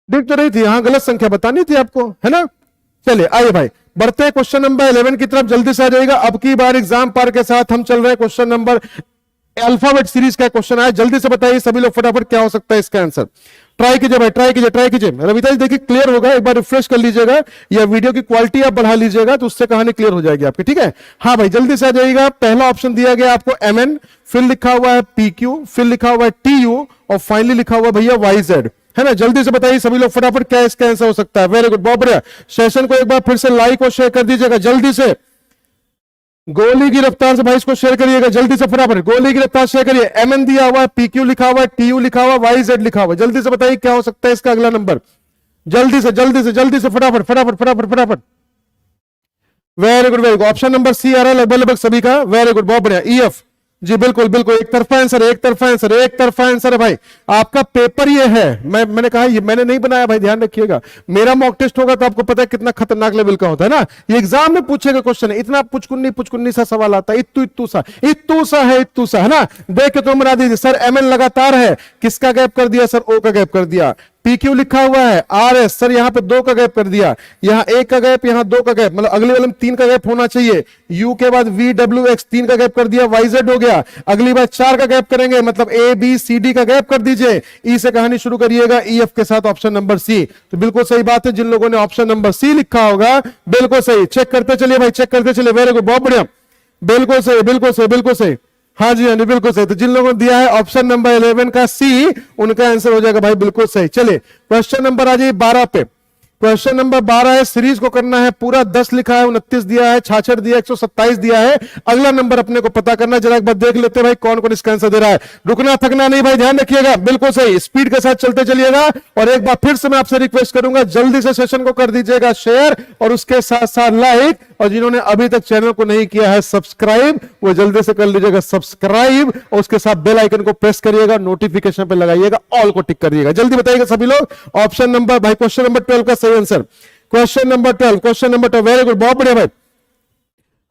दिख तो रही थी, हाँ गलत संख्या बतानी थी आपको, है ना। चलिए आइए भाई बढ़ते हैं क्वेश्चन नंबर 11 की तरफ, जल्दी से आ जाएगा। अब की बार एग्जाम पार के साथ हम चल रहे हैं, क्वेश्चन नंबर अल्फाबेट सीरीज का क्वेश्चन आया, जल्दी से बताइए सभी लोग फटाफट क्या हो सकता है इसका आंसर। ट्राई कीजिए भाई, ट्राई कीजिए, ट्राई कीजिए। रविता जी देखिए क्लियर होगा, एक बार रिफ्रेश कर लीजिएगा या वीडियो की क्वालिटी आप बढ़ा लीजिएगा तो उससे कहानी क्लियर हो जाएगी आपकी, ठीक है। हाँ भाई जल्दी से आ जाइएगा। पहला ऑप्शन दिया गया आपको MN, फिर लिखा हुआ है PQ, फिर लिखा हुआ है TU, और फाइनली लिखा हुआ भैया YZ, है ना। जल्दी से बताइए सभी लोग फटाफट क्या इसका आंसर हो सकता है। वेरी गुड, बहुत बढ़िया। सेशन को एक बार फिर से लाइक और शेयर कर दीजिएगा जल्दी से, गोली की रफ्तार से भाई इसको शेयर करिएगा जल्दी से फटाफट, गोली की रफ्तार शेयर करिए। MN दिया हुआ है, PQ लिखा हुआ है, TU लिखा हुआ है, YZ लिखा हुआ है। जल्दी से बताइए क्या हो सकता है इसका अगला नंबर, जल्दी से जल्दी से जल्दी से फटाफट फटाफट फटाफट फटाफट। Very good, very good. Option number C आ रहा है लगभग लगभग सभी का, वेरी गुड, बहुत बढ़िया। EF जी बिल्कुल बिल्कुल, एक तरफा आंसर, एक तरफा आंसर, एक तरफा आंसर है भाई। आपका पेपर ये है, मैंने कहा ये मैंने नहीं बनाया भाई, ध्यान रखिएगा। मेरा मॉक टेस्ट होगा तो आपको पता है कितना खतरनाक लेवल का होता है ना। ये एग्जाम में पूछेगा क्वेश्चन है, इतना पुचकुन्नी पुचकुन्नी सा सवाल आता है, इत्तू इत्तू सा, इत्तू सा है, इत्तू सा, है ना। देख के तो बना दीजिए सर MN लगातार है, किसका गैप कर दिया सर, O का गैप कर दिया। PQ लिखा हुआ है, RS सर यहां पे 2 का गैप कर दिया, यहां 1 का गैप, यहां 2 का गैप, मतलब अगले वाले में 3 का गैप होना चाहिए। U के बाद VWX 3 का गैप कर दिया, YZ हो गया। अगली बार 4 का गैप करेंगे, मतलब ABCD का गैप कर दीजिए। E से कहानी शुरू करिएगा, EF के साथ ऑप्शन नंबर C। तो बिल्कुल सही बात है, जिन लोगों ने ऑप्शन नंबर C लिखा होगा बिल्कुल सही। चेक करते चलिए भाई, चेक करते चलिए, वेरी गुड, बहुत बढ़िया, बिल्कुल सही, बिल्कुल सही, बिल्कुल सही। हाँ जी, हाँ जी, बिल्कुल सही। तो जिन लोगों ने दिया है ऑप्शन नंबर 11 का C, उनका आंसर हो जाएगा भाई बिल्कुल सही। चलिए क्वेश्चन नंबर आ जाइए 12 पे। क्वेश्चन नंबर 12 है, सीरीज को करना है पूरा, 10 लिखा है, 29 दिया है, 66 दिया है, 127 दिया है। अगला नंबर अपने को पता करना, जरा एक बार देख लेते हैं भाई कौन कौन इसका आंसर दे रहा है। रुकना थकना नहीं भाई, ध्यान रखिएगा, बिल्कुल सही, स्पीड के साथ चलते चलिएगा। और एक बार फिर से मैं आपसे रिक्वेस्ट करूंगा जल्दी से सेशन को कर दीजिएगा शेयर, और उसके साथ साथ लाइक, और जिन्होंने अभी तक चैनल को नहीं किया है सब्सक्राइब, वो जल्दी से कर लीजिएगा सब्सक्राइब, और उसके साथ बेल आइकन को प्रेस करिएगा, नोटिफिकेशन पे लगाइएगा, ऑल को टिक कर दिएगा। जल्दी बताइएगा सभी लोग ऑप्शन नंबर भाई, क्वेश्चन नंबर 12 का सही answer, question number 12, question number 12, very good, बहुत बढ़िया भाई।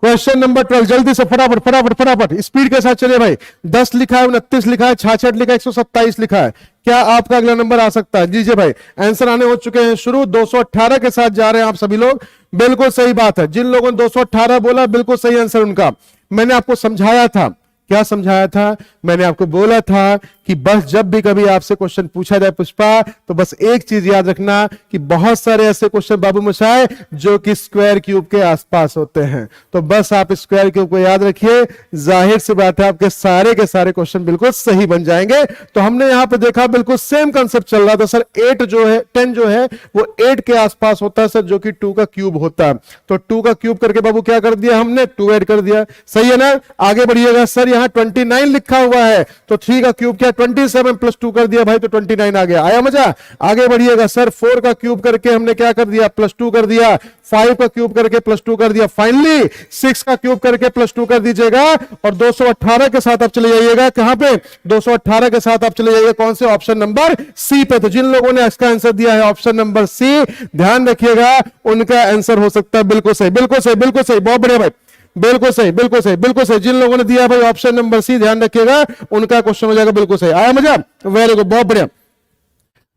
क्वेश्चन नंबर 12 जल्दी से फटाफट फटाफट फटाफट स्पीड के साथ चले भाई। 10 लिखा है, 29 लिखा है, 66 लिखा है, 127 लिखा है। क्या आपका अगला नंबर आ सकता है? दीजिए भाई, आंसर आने हो चुके हैं शुरू। 218 के साथ जा रहे हैं आप सभी लोग, बिल्कुल सही बात है। जिन लोगों ने 218 बोला बिल्कुल सही आंसर उनका। मैंने आपको समझाया था, क्या समझाया था? मैंने आपको बोला था कि बस जब भी कभी आपसे क्वेश्चन पूछा जाए पुष्पा, तो बस एक चीज याद रखना कि बहुत सारे ऐसे क्वेश्चन बाबू मशाय जो कि स्क्वायर क्यूब के आसपास होते हैं। तो बस आप स्क्वायर क्यूब को याद रखिए, जाहिर सी बात है आपके सारे के सारे क्वेश्चन बिल्कुल सही बन जाएंगे। तो हमने यहां पे देखा बिल्कुल सेम कंसेप्ट चल रहा था सर। 8 जो है 10 जो है वो 8 के आसपास होता है सर, जो कि 2 का क्यूब होता है। तो 2 का क्यूब करके बाबू क्या कर दिया हमने, 2 ऐड कर दिया। सही है ना? आगे बढ़िएगा सर, यहां 29 लिखा हुआ है, तो 3 का क्यूब क्या 27 प्लस 2 कर दिया भाई तो 29 आ गया। आया मजा? आगे बढ़िएगा सर, 4 का क्यूब करके हमने क्या कर दिया, प्लस 2 कर दिया, 5 का क्यूब करके प्लस 2 कर दिया, फाइनली 6 का क्यूब करके प्लस 2 कर दीजिएगा और 218 के साथ आप चले जाइएगा। कहां पे? 218 के साथ आप चले जाइएगा कौन से? ऑप्शन नंबर सी पे। तो जिन लोगों ने इसका आंसर दिया है ऑप्शन नंबर सी, ध्यान रखिएगा उनका आंसर हो सकता है बिल्कुल सही, बिल्कुल सही, बिल्कुल सही, बहुत बढ़िया भाई, बिल्कुल सही, बिल्कुल सही, बिल्कुल सही। जिन लोगों ने दिया भाई ऑप्शन नंबर सी, ध्यान रखिएगा उनका क्वेश्चन हो जाएगा बिल्कुल सही। आया मजा? वेरी गुड, बहुत बढ़िया।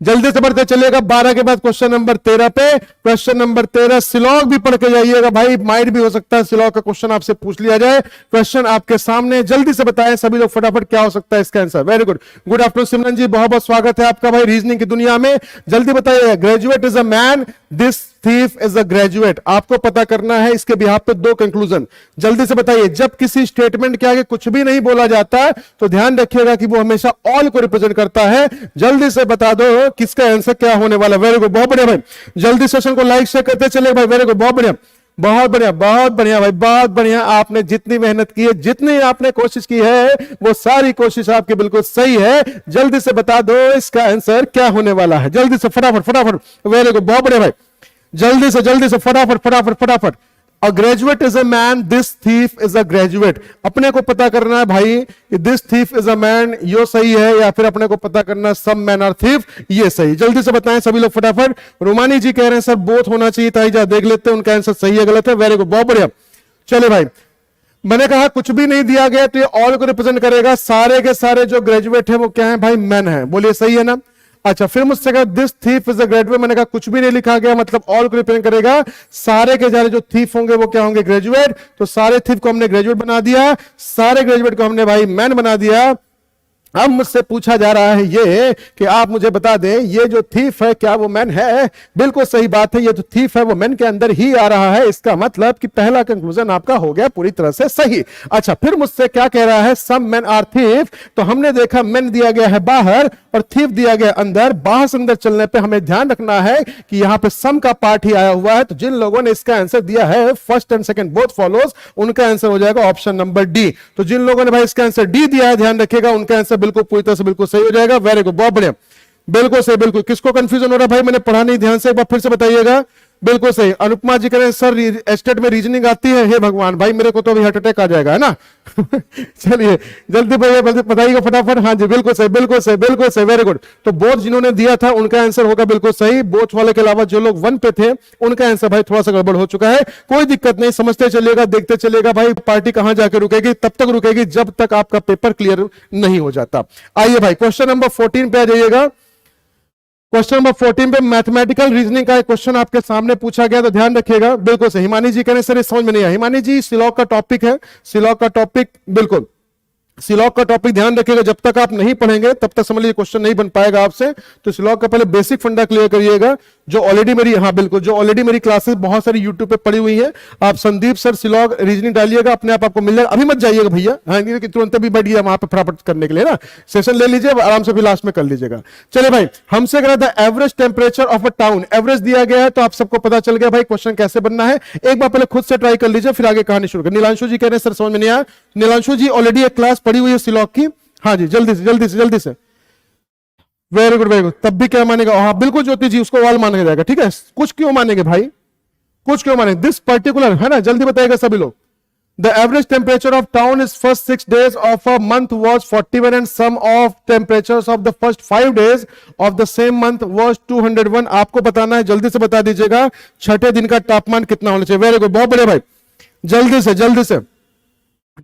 जल्दी से बढ़ते चलिएगा 12 के बाद क्वेश्चन नंबर 13 पे। क्वेश्चन नंबर 13 सिलॉग भी पढ़ के जाइएगा भाई, माइट भी हो सकता है सिलॉग का क्वेश्चन आपसे पूछ लिया जाए। क्वेश्चन आपके सामने, जल्दी से बताएं सभी लोग फटाफट क्या हो सकता है इसका answer. Very good, good afternoon Simran ji, बहुत बहुत स्वागत है आपका भाई रीजनिंग की दुनिया में। जल्दी बताइए, graduate is a man, this thief is a graduate। आपको पता करना है इसके बिहाफ पे 2 कंक्लूजन। जल्दी से बताइए, जब किसी स्टेटमेंट के आगे कुछ भी नहीं बोला जाता तो ध्यान रखिएगा कि वो हमेशा ऑल को रिप्रेजेंट करता है। जल्दी से बता दो किसका आंसर क्या होने वाला। वेरी गुड, बहुत बढ़िया भाई, जल्दी सेशन को लाइक शेयर करते चले भाई। वेरी गुड, बहुत बढ़िया, बहुत बढ़िया, बहुत बढ़िया भाई, बहुत बढ़िया। आपने जितनी मेहनत की है, जितनी आपने कोशिश की है, वो सारी कोशिश आपकी बिल्कुल सही है। जल्दी से बता दो इसका आंसर क्या होने वाला है, जल्दी से फटाफट फटाफट। वेरी गुड, बहुत बढ़िया भाई, जल्दी से फटाफट फटाफट फटाफट। A graduate is a man, this thief is a graduate. अपने को पता करना है भाई this thief is a man, यो सही है, या फिर अपने को पता करना सम मैन आर थीफ, ये सही। जल्दी से बताएं सभी लोग फटाफट। रोमानी जी कह रहे हैं सर बोथ होना चाहिए था, जा देख लेते हैं उनका आंसर सही है गलत है। वेरी गुड, बहुत बढ़िया। चले भाई, मैंने कहा कुछ भी नहीं दिया गया तो ये ऑल को रिप्रेजेंट करेगा। सारे के सारे जो ग्रेजुएट है वो क्या है भाई? मैन है। बोलिए सही है ना? अच्छा, फिर मुझसे कहा this thief is a graduate. मैंने कहा कुछ भी नहीं लिखा गया, मतलब ऑल को रिप्रेजेंट करेगा। सारे के सारे जो थीफ होंगे वो क्या होंगे? ग्रेजुएट। तो सारे थीफ को हमने ग्रेजुएट बना दिया, सारे ग्रेजुएट को हमने भाई मैन बना दिया। अब मुझसे पूछा जा रहा है ये कि आप मुझे बता दें ये जो थीफ है क्या वो मैन है? बिल्कुल सही बात है, ये जो थीफ है वो मैन के अंदर ही आ रहा है। इसका मतलब कि पहला कंक्लूजन आपका हो गया पूरी तरह से सही। अच्छा, फिर मुझसे क्या कह रहा है? सम मैन आर थीफ। तो हमने देखा मैन दिया गया है बाहर और थीफ दिया गया अंदर। बाहर से अंदर चलने पे हमें ध्यान रखना है कि यहां पे सम का पार्ट ही आया हुआ है। तो जिन लोगों ने इसका आंसर दिया है first and second both follows, उनका आंसर हो जाएगा ऑप्शन नंबर डी। तो जिन लोगों ने भाई इसका आंसर डी दिया है, ध्यान रखिएगा उनका आंसर बिल्कुल पूरी तरह से बिल्कुल सही हो जाएगा। वेरी गुड, बहुत बढ़िया, बिल्कुल सही, बिल्कुल। किसको कंफ्यूजन हो रहा है भाई? मैंने पढ़ा नहीं ध्यान से, एक बार फिर से बताइएगा। बिल्कुल सही। अनुपमा जी कह रहे हैं सर एस्टेट में रीजनिंग आती है? हे भगवान भाई, मेरे को तो अभी हार्ट अटैक आ जाएगा, है ना? चलिए जल्दी बताइएगा फटाफट। हाँ जी, बिल्कुल सही, बिल्कुल सही, बिल्कुल सही, वेरी गुड। तो बोथ जिन्होंने दिया था उनका आंसर होगा बिल्कुल सही। बोथ वाले के अलावा जो लोग 1 पे थे उनका आंसर भाई थोड़ा सा गड़बड़ हो चुका है। कोई दिक्कत नहीं, समझते चलिएगा, देखते चलिएगा भाई। पार्टी कहां जाकर रुकेगी? तब तक रुकेगी जब तक आपका पेपर क्लियर नहीं हो जाता। आइए भाई क्वेश्चन नंबर 14 पे आ जाइएगा। क्वेश्चन नंबर 14 पे मैथमेटिकल रीजनिंग का एक क्वेश्चन आपके सामने पूछा गया, तो ध्यान रखिएगा। बिल्कुल सही। हिमानी जी कह रहे हैं सर ये समझ में नहीं आया। हिमानी जी सिलॉग का टॉपिक है, सिलॉग का टॉपिक, बिल्कुल सिलॉग का टॉपिक ध्यान रखिएगा। जब तक आप नहीं पढ़ेंगे तब तक समझ लीजिए क्वेश्चन नहीं बन पाएगा आपसे। तो सिलॉग का पहले बेसिक फंडा क्लियर करिएगा, जो ऑलरेडी मेरी, हाँ बिल्कुल, जो ऑलरेडी मेरी क्लासेस बहुत सारी यूट्यूब पे पड़ी हुई है। आप संदीप सर सिलॉग रीजनिंग डालिएगा, अपने आप आपको मिल जाएगा। अभी मत जाइएगा भैया, हाँ कि तुरंत भी बैठ गया वहां पे फटाफट करने के लिए ना, सेशन ले लीजिए आराम से, भी लास्ट में कर लीजिएगा। चलिए भाई, हमसे कह रहा था average temperature of a town. Average दिया गया है तो आप सबको पता चल गया भाई क्वेश्चन कैसे बनना है। एक बार पहले खुद से ट्राई कर लीजिए, फिर आगे कहानी शुरू कर। नीलांशु जी कह रहे हैं सर समझ में नहीं आया। नीलांशु जी ऑलरेडी एक क्लास पढ़ी हुई है सिलॉग की। हाँ जी, जल्दी से जल्दी से जल्दी से। Very good, very good. तब भी क्या मानेगा? हाँ बिल्कुल ज्योति जी, उसको ऑल माना जाएगा। ठीक है, कुछ क्यों मानेंगे भाई? कुछ क्यों मानेंगे? दिस पर्टिकुलर है ना, जल्दी बताएगा सभी लोग। The average temperature of town is first 6 days of a month was 41 and sum of temperatures of the first 5 days of the same month was 201। आपको बताना है, जल्दी से बता दीजिएगा छठे दिन का तापमान कितना होना चाहिए। वेरी गुड, बहुत बढ़िया भाई, जल्दी से जल्दी से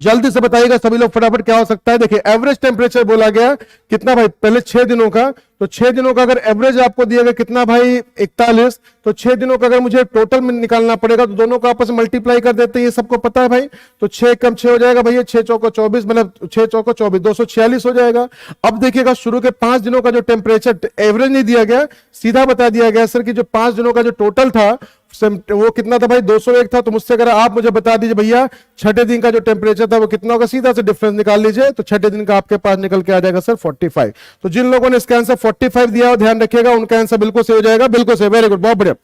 जल्दी से बताइएगा सभी लोग फटाफट क्या हो सकता है। देखिए एवरेज टेम्परेचर बोला गया कितना भाई? पहले 6 दिनों का, तो 6 दिनों का अगर एवरेज आपको दिया गया कितना भाई? 41। तो 6 दिनों का अगर मुझे टोटल में निकालना पड़ेगा तो दोनों को आपस में मल्टीप्लाई कर देते हैं, ये सबको पता है भाई। तो 6 कम 6 हो जाएगा भैया, 6 चौको 24, मतलब 6 चौको 24, 246 हो जाएगा। अब देखिएगा शुरू के 5 दिनों का जो टेम्परेचर एवरेज नहीं दिया गया, सीधा बता दिया गया सर कि जो 5 दिनों का जो टोटल था वो कितना था भाई? 201 था। तो मुझसे अगर आप मुझे बता दीजिए भैया छठे दिन का जो टेम्परेचर था वो कितना होगा, सीधा से डिफरेंस निकाल लीजिए। तो छठे दिन का आपके पास निकल के आ जाएगा सर 45। तो जिन लोगों ने इसका आंसर 45 दिया हो ध्यान रखिएगा उनका आंसर बिल्कुल सही हो जाएगा, बिल्कुल सही, वेरी गुड, बहुत बढ़िया।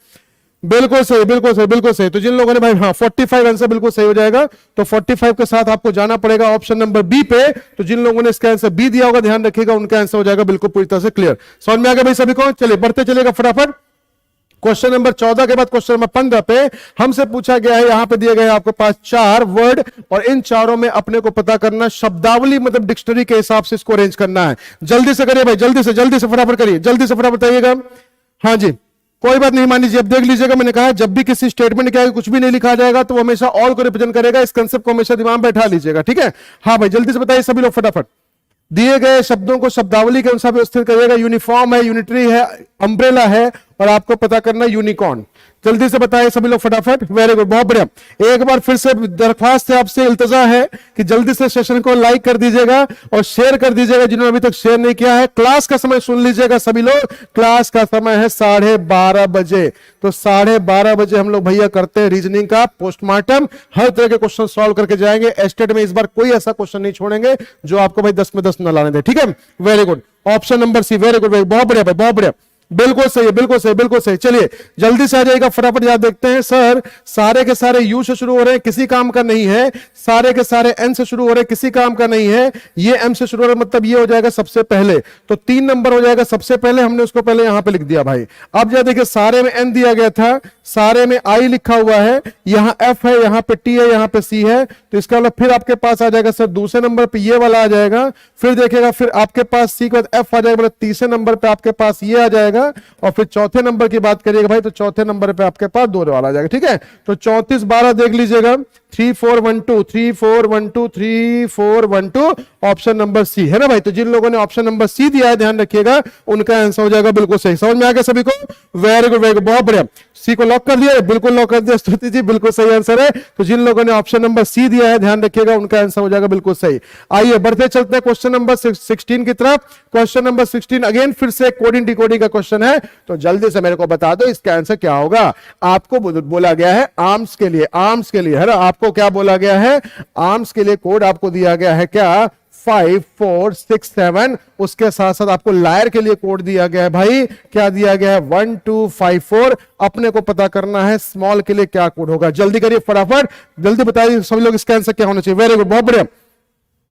बिल्कुल सही, बिल्कुल सही, बिल्कुल सही। तो जिन लोगों ने भाई हाँ 45 आंसर बिल्कुल सही हो जाएगा, तो 45 के साथ आपको जाना पड़ेगा ऑप्शन नंबर बी पे। तो जिन लोगों ने इसका आंसर बी दिया होगा ध्यान रखिएगा, उनका आंसर हो जाएगा बिल्कुल पूरी तरह से क्लियर। समझ में आ गया भाई सभी को? चलिए बढ़ते चलेगा फटाफट। क्वेश्चन नंबर 14 के बाद क्वेश्चन नंबर 15 पे हमसे पूछा गया है, यहां पे दिए गए आपके पास 4 वर्ड और इन चारों में अपने को पता करना शब्दावली मतलब डिक्शनरी के हिसाब से इसको अरेंज करना है। जल्दी से करिए भाई, जल्दी से फटाफट करिए, जल्दी से फटाफट बताइएगा। हाँ जी, कोई बात नहीं मान लीजिए। अब देख लीजिएगा, मैंने कहा जब भी किसी स्टेटमेंट के आगे कुछ भी नहीं लिखा जाएगा तो वो हमेशा ऑल को रिप्रेजेंट करेगा। इस कंसेप्ट को हमेशा दिमाग में बैठा लीजिएगा, ठीक है? हाँ भाई जल्दी से बताइए सभी लोग फटाफट। दिए गए शब्दों को शब्दावली के अनुसार व्यवस्थित करिएगा। यूनिफॉर्म है, यूनिटरी है, अम्ब्रेला है और आपको पता करना यूनिकॉर्न। जल्दी से बताइए सभी लोग फटाफट। वेरी गुड, बहुत बढ़िया। एक बार फिर से दरख्वास्त है आपसे, इल्तजा है कि जल्दी से सेशन को लाइक कर दीजिएगा और शेयर कर दीजिएगा जिन्होंने अभी तक शेयर नहीं किया है। क्लास का समय सुन लीजिएगा सभी लोग, क्लास का समय है 12:30 बजे। तो 12:30 बजे हम लोग भैया करते हैं रीजनिंग का पोस्टमार्टम। हर तरह के क्वेश्चन सॉल्व करके जाएंगे। एस्टेट में इस बार कोई ऐसा क्वेश्चन नहीं छोड़ेंगे जो आपको भाई 10 में 10 न लाने दे, ठीक है? Very good, option number C. Very good, बहुत बढ़िया भाई, बहुत बढ़िया, बिल्कुल सही है, बिल्कुल सही, बिल्कुल सही। चलिए जल्दी से आ जाएगा फटाफट। याद देखते हैं सर, सारे के सारे यू से शुरू हो रहे हैं, किसी काम का नहीं है। सारे के सारे एन से शुरू हो रहे हैं, किसी काम का नहीं है। ये एम से शुरू हो रहा है, मतलब ये हो जाएगा सबसे पहले। तो 3 नंबर हो जाएगा सबसे पहले, हमने उसको पहले यहां पे लिख दिया भाई। अब यह देखिए, सारे में एन दिया गया था, सारे में आई लिखा हुआ है, यहां एफ है, यहां पे टी है, यहां पे सी है। तो इसका मतलब फिर आपके पास आ जाएगा सर दूसरे नंबर पे ये वाला आ जाएगा। फिर देखिएगा, फिर आपके पास सी के बाद एफ आ जाएगा, मतलब तीसरे नंबर पे आपके पास ये आ जाएगा। और फिर चौथे नंबर की बात करिएगा भाई, तो चौथे नंबर पे आपके पास 2 वाला आ जाएगा, ठीक है? तो 34 12 देख लीजिएगा, 3 4 1 2 3 4 1 2 3 4 1 2, ऑप्शन नंबर सी है ना भाई? तो जिन लोगों ने ऑप्शन नंबर सी दिया है ध्यान रखिएगा, उनका आंसर हो जाएगा बिल्कुल सही। समझ में आ गया सभी को? वेरी गुड, वेरी गुड, बहुत बढ़िया। सी को लॉक कर दिया, बिल्कुल लॉक कर दिया स्तुति जी, बिल्कुल सही आंसर है। तो जिन लोगों ने ऑप्शन नंबर सी दिया है ध्यान रखिएगा, उनका आंसर हो जाएगा बिल्कुल सही। आइए बढ़ते चलते हैं क्वेश्चन नंबर 16 की तरफ। क्वेश्चन नंबर 16 अगेन फिर से कोडिंग डिकोडिंग का क्वेश्चन है, तो जल्दी से मेरे को बता दो इसका आंसर क्या होगा। आपको बोला गया है आर्म्स के लिए, आर्म्स के लिए है ना, आपको क्या बोला गया है? आर्म्स के लिए कोड आपको दिया गया है क्या? 5 4 6 7। उसके साथ साथ आपको लायर के लिए कोड दिया गया है भाई, क्या दिया गया है? 1 2 5 4। अपने को पता करना है स्मॉल के लिए क्या कोड होगा। जल्दी करिए फटाफट, जल्दी बताइए सभी लोग इसका आंसर क्या होना चाहिए। वेरी गुड, बहुत बढ़िया,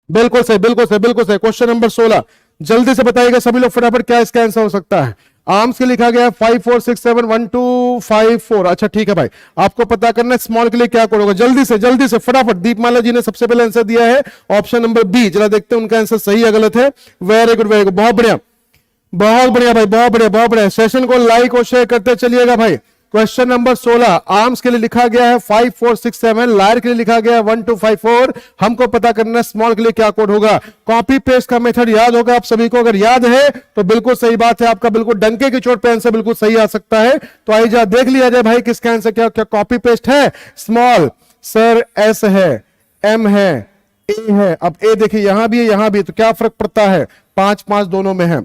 बिल्कुल सही, बिल्कुल सही, बिल्कुल सही। क्वेश्चन नंबर 16 जल्दी से बताइएगा सभी लोग फटाफट, क्या इसका आंसर हो सकता है? आर्म्स के लिखा गया है 5 4 6 7 1 2 5 4। अच्छा ठीक है भाई, आपको पता करना है स्मॉल के लिए क्या कोड होगा। जल्दी से फटाफट। दीपमाला जी ने सबसे पहले आंसर दिया है ऑप्शन नंबर बी। जरा देखते हैं उनका आंसर सही या गलत है। वेरी गुड, वेरी गुड, बहुत बढ़िया, बहुत बढ़िया भाई, बहुत बढ़िया, बहुत बढ़िया। सेशन को लाइक और शेयर करते चलिएगा भाई। क्वेश्चन नंबर 16 आर्म्स के लिए लिखा गया है 5 4 6 7, लायर के लिए लिखा गया है 1 2 5 4। हमको पता करना है स्मॉल के लिए क्या कोड होगा। कॉपी पेस्ट का मेथड याद होगा आप सभी को, अगर याद है तो बिल्कुल सही बात है, आपका बिल्कुल डंके की चोट पे आंसर बिल्कुल सही आ सकता है। तो आइए जा देख लिया जाए भाई किसका आंसर क्या। क्या कॉपी पेस्ट है? स्मॉल सर एस है, एम है, ए है। अब ए देखिए यहां भी है, यहां भी है, तो क्या फर्क पड़ता है? 5 5 दोनों में है,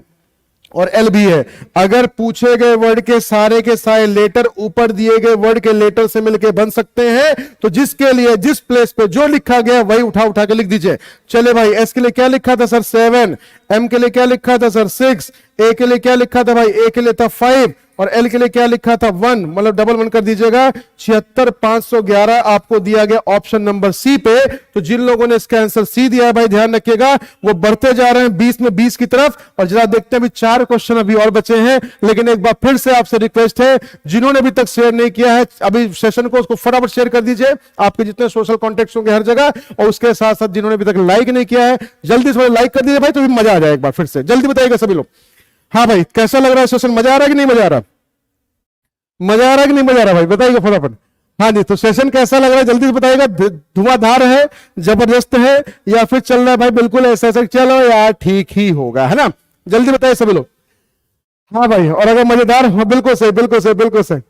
और एल भी है। अगर पूछे गए वर्ड के सारे लेटर ऊपर दिए गए वर्ड के लेटर से मिलके बन सकते हैं, तो जिसके लिए जिस प्लेस पे जो लिखा गया वही उठा के लिख दीजिए। चले भाई, एस के लिए क्या लिखा था सर? 7। एम के लिए क्या लिखा था सर? 6। ए के लिए क्या लिखा था भाई? ए के लिए था 5 और एल के लिए क्या लिखा था? 1, मतलब डबल 1 कर दीजिएगा। 76 511 आपको दिया गया ऑप्शन नंबर सी पे। तो जिन लोगों ने इसका आंसर सी दिया है भाई ध्यान रखिएगा, वो बढ़ते जा रहे हैं 20 में 20 की तरफ। और जरा देखते हैं, अभी 4 क्वेश्चन अभी और बचे हैं। लेकिन एक बार फिर से आपसे रिक्वेस्ट है, जिन्होंने अभी तक शेयर नहीं किया है अभी सेशन को, उसको फटाफट शेयर कर दीजिए आपके जितने सोशल कॉन्टेक्ट होंगे हर जगह। और उसके साथ साथ जिन्होंने अभी तक लाइक नहीं किया है, जल्दी से लाइक कर दीजिए भाई, तो भी मजा आ जाए। एक बार फिर से जल्दी बताइएगा सभी लोग। हाँ भाई, कैसा लग रहा है सेशन? मजा आ रहा है कि नहीं मजा आ रहा? मजा आ रहा है कि नहीं मजा आ रहा भाई? बताइएगा फटाफट। हाँ जी, तो सेशन कैसा लग रहा है जल्दी से बताइएगा। धुआंधार है, जबरदस्त है, या फिर चल रहा है भाई बिल्कुल ऐसा ऐसा? चलो यार ठीक ही होगा, है ना? जल्दी बताइए सभी लोग। हाँ भाई, और अगर मजेदार, हाँ बिल्कुल सही, बिल्कुल सही, बिल्कुल सही,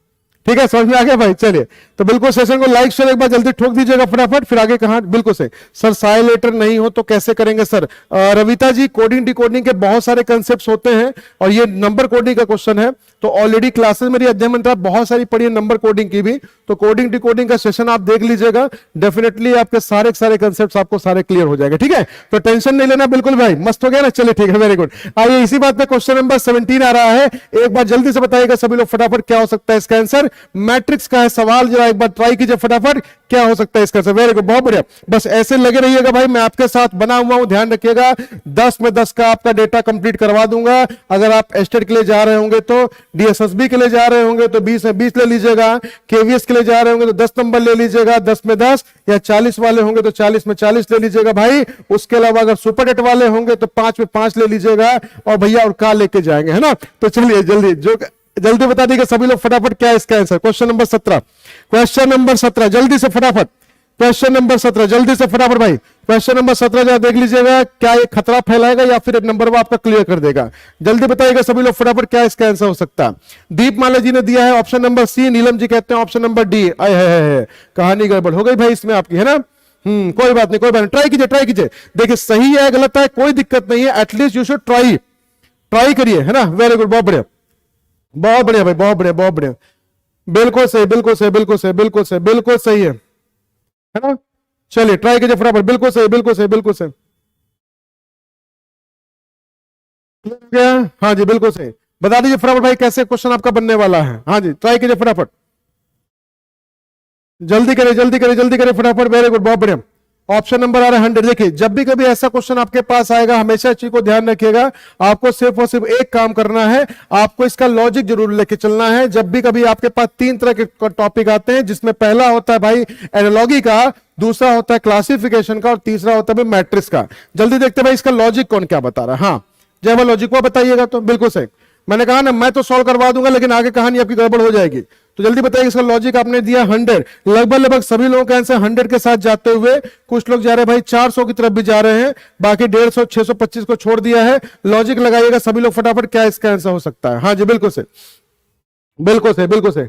ठीक है, समझ में आ गया भाई। चलिए तो बिल्कुल सेशन को लाइक शेयर एक बार जल्दी ठोक दीजिएगा फटाफट। फिर आगे कहां? बिल्कुल सही सर, साई लेटर नहीं हो तो कैसे करेंगे सर? रविता जी, कोडिंग डिकोडिंग के बहुत सारे कंसेप्ट्स होते हैं और ये नंबर कोडिंग का क्वेश्चन है। तो ऑलरेडी क्लासेस मेरी अध्ययन मंत्रा बहुत सारी पढ़ी है नंबर कोडिंग की भी, तो कोडिंग डिकोडिंग का सेशन आप देख लीजिएगा, डेफिनेटली आपके सारे सारे कंसेप्ट आपको सारे क्लियर हो जाएंगे। ठीक है, तो टेंशन नहीं लेना बिल्कुल भाई, मस्त हो गया ना। चलिए ठीक है, वेरी गुड। आइए इसी बात पे क्वेश्चन नंबर 17 आ रहा है। एक बार जल्दी से बताइएगा सभी लोग फटाफट, क्या हो सकता है इसका आंसर। मैट्रिक्स का है सवाल, जरा एक बार ट्राई कीजिए फटाफट, क्या हो सकता है इसका आंसर। वेरी गुड, बहुत बढ़िया। बस ऐसे लगे रहिएगा भाई, मैं आपके साथ बना हुआ हूं, ध्यान रखिएगा। 10 में 10 का आपका डेटा कंप्लीट करवा दूंगा। अगर आप एस्टेट के लिए जा रहे होंगे तो, डीएसएसबी के लिए जा रहे होंगे तो 20 में 20 ले लीजिएगा, केवीएस के लिए जा रहे होंगे तो 10 नंबर ले लीजिएगा, 10 में 10, या 40 वाले होंगे तो 40 में 40 ले लीजिएगा भाई। उसके अलावा अगर सुपरडेट वाले होंगे तो 5 में 5 ले लीजिएगा, और भैया और का लेके जाएंगे, है ना। तो चलिए जल्दी बता दीजिए सभी लोग फटाफट, क्या है इसका answer. Question number 17, question number 17 जल्दी से फटाफट, क्वेश्चन नंबर 17 जल्दी से फटाफट भाई। क्वेश्चन नंबर 17 जरा देख लीजिएगा, क्या ये खतरा फैलाएगा या फिर नंबर वो आपका क्लियर कर देगा। जल्दी बताइएगा सभी लोग फटाफट, क्या इसका आंसर हो सकता है। दीपमाला जी ने दिया है ऑप्शन नंबर सी, नीलम जी कहते हैं ऑप्शन नंबर डी। आए है कहानी गड़बड़ हो गई भाई इसमें आपकी, है ना। कोई बात नहीं, कोई बात नहीं, ट्राई कीजिए, ट्राई कीजिए। देखिए सही है गलत है कोई दिक्कत नहीं है, एटलीस्ट यू शुड ट्राई करिए, है ना। वेरी गुड, बहुत बढ़िया, बहुत बढ़िया भाई, बहुत बढ़िया, बहुत बढ़िया। बिल्कुल सही, बिल्कुल सही, बिल्कुल सही, बिल्कुल सही, बिल्कुल सही है ना। चलिए ट्राई कीजिए फटाफट, बिल्कुल सही, बिल्कुल सही, बिल्कुल सही। क्या, हाँ जी बिल्कुल सही। बता दीजिए फटाफट भाई कैसे क्वेश्चन आपका बनने वाला है। हाँ जी ट्राई कीजिए फटाफट, जल्दी करिए, जल्दी करिए, जल्दी करिए फटाफट। वेरी गुड, बहुत बढ़िया। ऑप्शन नंबर आ रहा है 100। देखिए जब भी कभी ऐसा क्वेश्चन आपके पास आएगा, हमेशा इस चीज को ध्यान रखिएगा, आपको सिर्फ और सिर्फ एक काम करना है, आपको इसका लॉजिक जरूर लेके चलना है। जब भी कभी आपके पास 3 तरह के टॉपिक आते हैं, जिसमें पहला होता है भाई एनालॉजी का, दूसरा होता है क्लासिफिकेशन का, और तीसरा होता है मैट्रिक्स का। जल्दी देखते भाई इसका लॉजिक कौन क्या बता रहा है। हाँ जय भाई, लॉजिक को बताइएगा तो बिल्कुल सही। मैंने कहा ना मैं तो सॉल्व करवा दूंगा, लेकिन आगे कहानी आपकी गड़बड़ हो जाएगी। तो जल्दी बताइए इसका लॉजिक। आपने दिया 100, लगभग सभी लोगों का आंसर 100 के साथ जाते हुए, कुछ लोग जा रहे हैं भाई 400 की तरफ भी जा रहे हैं, बाकी 150, 625 को छोड़ दिया है। लॉजिक लगाइएगा सभी लोग फटाफट, क्या इसका आंसर हो सकता है। हाँ जी बिल्कुल से, बिल्कुल से, बिल्कुल से।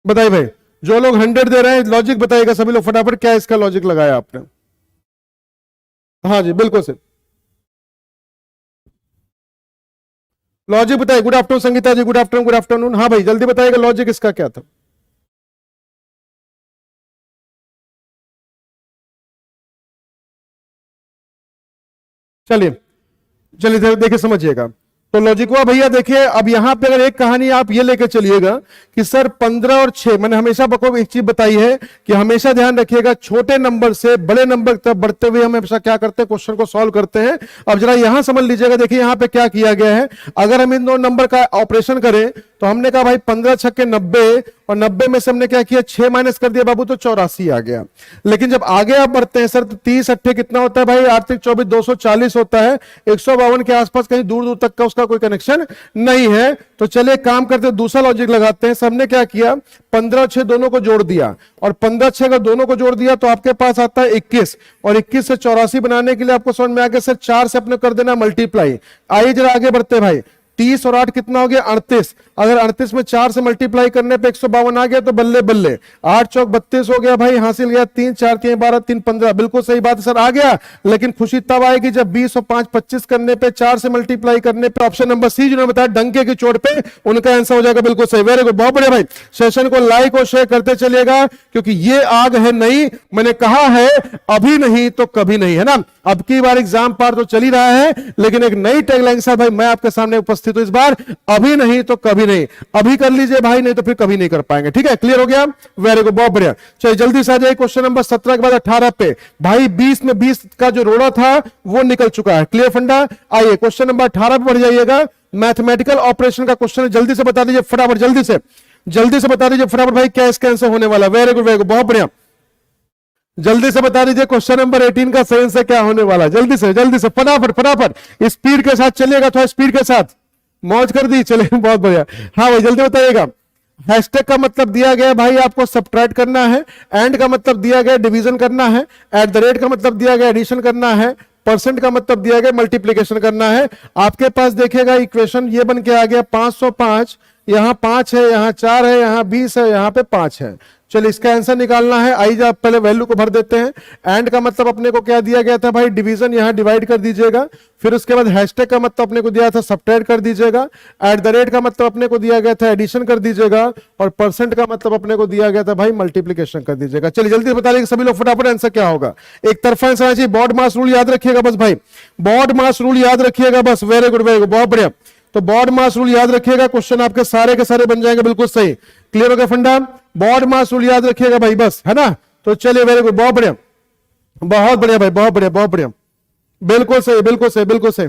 बताइए भाई, जो लोग 100 दे रहे हैं लॉजिक बताइएगा सभी लोग फटाफट, क्या इसका लॉजिक लगाया आपने। हाँ जी बिल्कुल से, लॉजिक बताइए। गुड आफ्टरनून संगीता जी, गुड आफ्टरनून, गुड आफ्टरनून। हाँ भाई जल्दी बताइएगा लॉजिक इसका क्या था। चलिए चलिए देखिए समझिएगा। तो लॉजिक हुआ भैया, देखिए अब यहां पे अगर एक कहानी आप ये लेके चलिएगा कि सर 15 और 6, मैंने हमेशा आपको एक चीज बताई है कि हमेशा ध्यान रखिएगा, छोटे नंबर से बड़े नंबर तक बढ़ते हुए हम हमेशा क्या करते हैं, क्वेश्चन को सॉल्व करते हैं। अब जरा यहां समझ लीजिएगा, देखिए यहां पे क्या किया गया है। अगर हम इन 2 नंबर का ऑपरेशन करें तो हमने कहा भाई 15 छक्के 90, और 90 में से हमने क्या किया 6 माइनस कर दिया बाबू, तो 84 आ गया। लेकिन जब आगे आप बढ़ते हैं सर तो 30 अट्ठे कितना होता है भाई, 8 24 240 होता है। 152 के आसपास कहीं दूर दूर तक का उसका कोई कनेक्शन नहीं है। तो चलिए काम करते हैं, दूसरा लॉजिक लगाते हैं। सबने क्या किया, 15 6 दोनों को जोड़ दिया, और 15 6 अगर दोनों को जोड़ दिया तो आपके पास आता है 21, और 21 से 84 बनाने के लिए आपको समझ में आ गया सर 4 से अपने कर देना मल्टीप्लाई। आइए जरा आगे बढ़ते हैं भाई, 30 और 8 कितना हो गया 38। अगर 38 में 4 से मल्टीप्लाई करने पे 152 आ गया तो बल्ले बल्ले, 8 चौक 32 हो गया भाई, हासिल गया 3 4 3 12 3 15। बिल्कुल सही बात है सर, आ गया। लेकिन खुशी तब आएगी जब 20 और 5 25 करने पे, 4 से मल्टीप्लाई करने पे, ऑप्शन नंबर सी जिन्होंने बताया डंके की चोट पे, उनका आंसर हो जाएगा बिल्कुल सही। वेरी गुड, बहुत बढ़िया भाई। सेशन को लाइक और शेयर करते चलिएगा, क्योंकि ये आग है नहीं, मैंने कहा है अभी नहीं तो कभी नहीं, है ना। अब की बार एग्जाम पार तो चल ही रहा है, लेकिन एक नई टैगलाइन के साथ भाई मैं आपके सामने उपस्थित हूं इस बार, अभी नहीं तो कभी नहीं। अभी कर लीजिए भाई, नहीं तो फिर कभी नहीं कर पाएंगे। ठीक है, क्लियर हो गया, वेरी गुड, बहुत बढ़िया। चलिए जल्दी से आ जाइए क्वेश्चन नंबर 17 के बाद 18 पे। भाई 20 में 20 का जो रोड़ा था वो निकल चुका है, क्लियर फंडा। आइए क्वेश्चन नंबर 18 पे बढ़ जाइएगा, मैथमेटिकल ऑपरेशन का क्वेश्चन है। जल्दी से बता दीजिए फटाफट, जल्दी से बता दीजिए फटाफट भाई, क्या इसका आंसर होने वाला। वेरी गुड, वेरी गुड, बहुत बढ़िया। जल्दी से बता दीजिए क्वेश्चन नंबर 18 का सही आंसर क्या होने वाला। जल्दी से फटाफट फटाफट, स्पीड के साथ चलिएगा, थोड़ा स्पीड के साथ, मौज कर दी, चलिए बहुत बढ़िया। हाँ भाई जल्दी बताइएगा। हैशटैग का मतलब दिया गया भाई आपको सब्ट्रैक्ट करना है, एंड का मतलब दिया गया डिवीजन करना है, एट द रेट का मतलब दिया गया एडिशन करना है, परसेंट का मतलब दिया गया मल्टीप्लीकेशन करना है। आपके पास देखिएगा इक्वेशन ये बन के आ गया 505, यहाँ 5 है, यहाँ 4 है, यहाँ 20 है, यहाँ पे 5 है। चलिए इसका आंसर निकालना है। आइए आप पहले वैल्यू को भर देते हैं। एंड का मतलब अपने को क्या दिया गया था भाई, डिवीजन, यहाँ डिवाइड कर दीजिएगा। फिर उसके बाद हैशटैग का मतलब अपने को दिया था सब्ट्रैक्ट कर दीजिएगा। एट द रेट का मतलब अपने को दिया गया था एडिशन कर दीजिएगा। और परसेंट का मतलब अपने को दिया गया था भाई मल्टीप्लीकेशन कर दीजिएगा। चलिए जल्दी बता देंगे सभी लोग फटाफट आंसर क्या होगा। एक तरफा आंसर आना चाहिए। बॉड मास रूल याद रखिएगा बस भाई, बॉड मास रूल याद रखिएगा बस। वेरी गुड वेरी गुड, बहुत बढ़िया। तो बॉड मास रूल याद रखिएगा, क्वेश्चन आपके सारे के सारे बन जाएंगे बिल्कुल सही। क्लियर हो गया फंडा? बॉड मास रूल याद रखिएगा भाई बस, है ना। तो चलिए वेरी गुड, बहुत बढ़िया बहुत बढ़िया भाई, बहुत बढ़िया बहुत बढ़िया, बिल्कुल सही बिल्कुल सही बिल्कुल सही,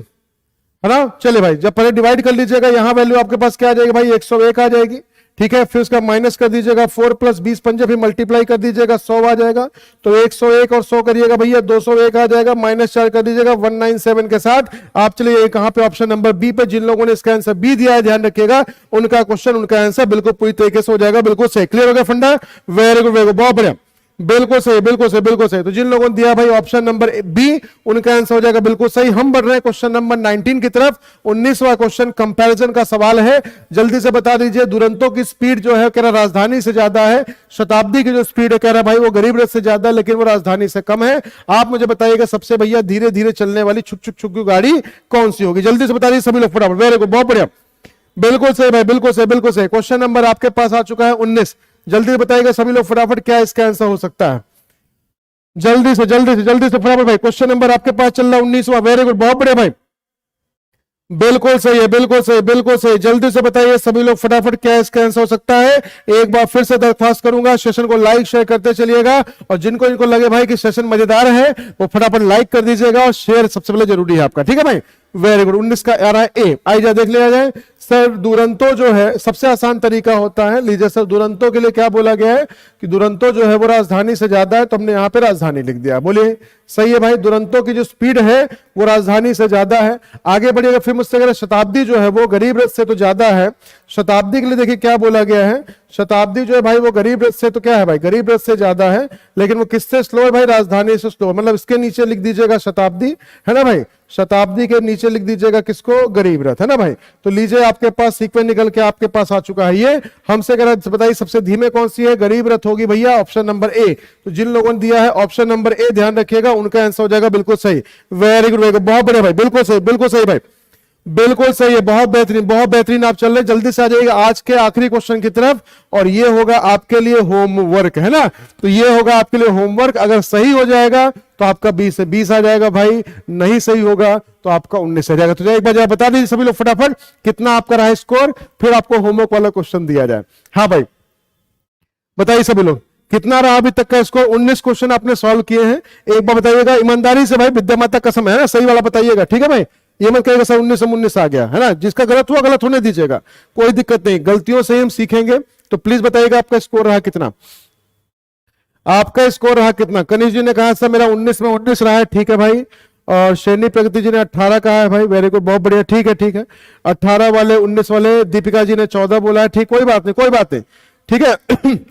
है ना। चलिए भाई जब पहले डिवाइड कर लीजिएगा, यहां वैल्यू आपके पास क्या आ जाएगी भाई, 101 आ जाएगी। ठीक है, फिर उसका माइनस कर दीजिएगा, 4 + 20 पंजे, फिर मल्टीप्लाई कर दीजिएगा, 100 आ जाएगा। तो 101 और 100 करिएगा भैया, 201 आ जाएगा। -4 कर दीजिएगा 197 के साथ। आप चलिए कहां पे, ऑप्शन नंबर बी पे। जिन लोगों ने इसका आंसर बी दिया है ध्यान रखिएगा, उनका क्वेश्चन, उनका आंसर बिल्कुल पूरी तरीके से हो जाएगा, बिल्कुल सही। क्लियर हो गया फंडा? वेरी गुड वेरी गुड, बहुत बढ़िया, बिल्कुल सही बिल्कुल सही बिल्कुल सही। तो जिन लोगों ने दिया भाई ऑप्शन नंबर बी, उनका आंसर हो जाएगा बिल्कुल सही। हम बढ़ रहे हैं क्वेश्चन नंबर 19 की तरफ। 19वां क्वेश्चन कंपैरिजन का सवाल है। जल्दी से बता दीजिए, दुरंतो की स्पीड जो है कह रहा राजधानी से ज्यादा है, शताब्दी की जो स्पीड है कह रहा भाई वो गरीब रथ से ज्यादा है, लेकिन वो राजधानी से कम है। आप मुझे बताइएगा सबसे भैया धीरे धीरे चलने वाली छुक छुक छुक गाड़ी कौन सी होगी? जल्दी से बता दीजिए सभी लोग फटाफट। वेरी गुड, बहुत बढ़िया, बिल्कुल सही भाई, बिल्कुल सही बिल्कुल सही। क्वेश्चन नंबर आपके पास आ चुका है 19। जल्दी बताइएगा सभी लोग फटाफट क्या इसका आंसर हो सकता है। जल्दी से जल्दी से जल्दी से फटाफट भाई। क्वेश्चन नंबर आपके पास चल रहा है 19वां। वेरी गुड, बहुत बढ़िया भाई, बिल्कुल सही है बिल्कुल सही बिल्कुल सही। जल्दी से बताइए सभी लोग फटाफट क्या इसका आंसर हो सकता है। एक बार फिर से दरख्वास्त करूंगा, सेशन को लाइक शेयर करते चलिएगा, और जिनको इनको लगे भाई कि सेशन मजेदार है वो फटाफट लाइक कर दीजिएगा, और शेयर सबसे पहले जरूरी है आपका। ठीक है भाई, वेरी गुड। 19 का आ रहा है ए। आइए देख लिया जाए। सर दुरंतो जो है सबसे आसान तरीका होता है। लीजिए सर, दुरंतो के लिए क्या बोला गया है कि दुरंतो जो है वो राजधानी से ज्यादा है, तो हमने यहां पे राजधानी लिख दिया। बोलिए सही है भाई, दुरंतो की जो स्पीड है वो राजधानी से ज्यादा है। आगे बढ़िएगा, फिर मुझसे अगर शताब्दी जो है वो गरीब रथ से तो ज्यादा है। शताब्दी के लिए देखिए क्या बोला गया है, शताब्दी जो है भाई वो गरीब रथ से तो क्या है भाई, गरीब रथ से ज्यादा है, लेकिन वो किससे स्लो है भाई, राजधानी से स्लो। मतलब इसके नीचे लिख दीजिएगा शताब्दी, है ना भाई, शताब्दी के नीचे लिख दीजिएगा किसको, गरीब रथ, है ना भाई। तो लीजिए आपके पास सीक्वेंस निकल के आपके पास आ चुका है ये। हमसे अगर बताइए सबसे धीमे कौन सी है, गरीब रथ होगी भैया, ऑप्शन नंबर ए। तो जिन लोगों ने दिया है ऑप्शन नंबर ए, ध्यान रखिएगा उनका आंसर हो जाएगा बिल्कुल सही। वेरी गुड वेरी गुड, बहुत बढ़िया भाई, बिल्कुल सही भाई, बिल्कुल सही है, बहुत बेहतरीन आप चल रहे। जल्दी से आ जाइएगा आज के आखिरी क्वेश्चन की तरफ, और ये होगा आपके लिए होमवर्क, है ना। तो ये होगा आपके लिए होमवर्क। अगर सही हो जाएगा तो आपका 20 से 20 आ जाएगा भाई, नहीं सही होगा तो आपका 19 आ जाएगा। तो एक बार बता दीजिए सभी लोग फटाफट कितना आपका रहा स्कोर, फिर आपको होमवर्क वाला क्वेश्चन दिया जाए। हाँ भाई बताइए सभी लोग कितना रहा अभी तक का स्कोर। 19 क्वेश्चन आपने सॉल्व किए हैं। एक बार बताइएगा ईमानदारी से भाई, विद्या माता कसम है ना, सही वाला बताइएगा। ठीक है भाई, ये मत कहेगा सर 19 आ गया, है ना। जिसका गलत हुआ गलत होने दीजिएगा, कोई दिक्कत नहीं, गलतियों से हम सीखेंगे। तो प्लीज बताइएगा आपका स्कोर रहा कितना, आपका स्कोर रहा कितना। कनिष्ठ जी ने कहा सर मेरा 19 में 19 रहा है, ठीक है भाई। और शैनी प्रगति जी ने 18 कहा है भाई, वेरी गुड, बहुत बढ़िया, ठीक है। 18 वाले 19 वाले, दीपिका जी ने 14 बोला है, ठीक, कोई बात नहीं, ठीक है।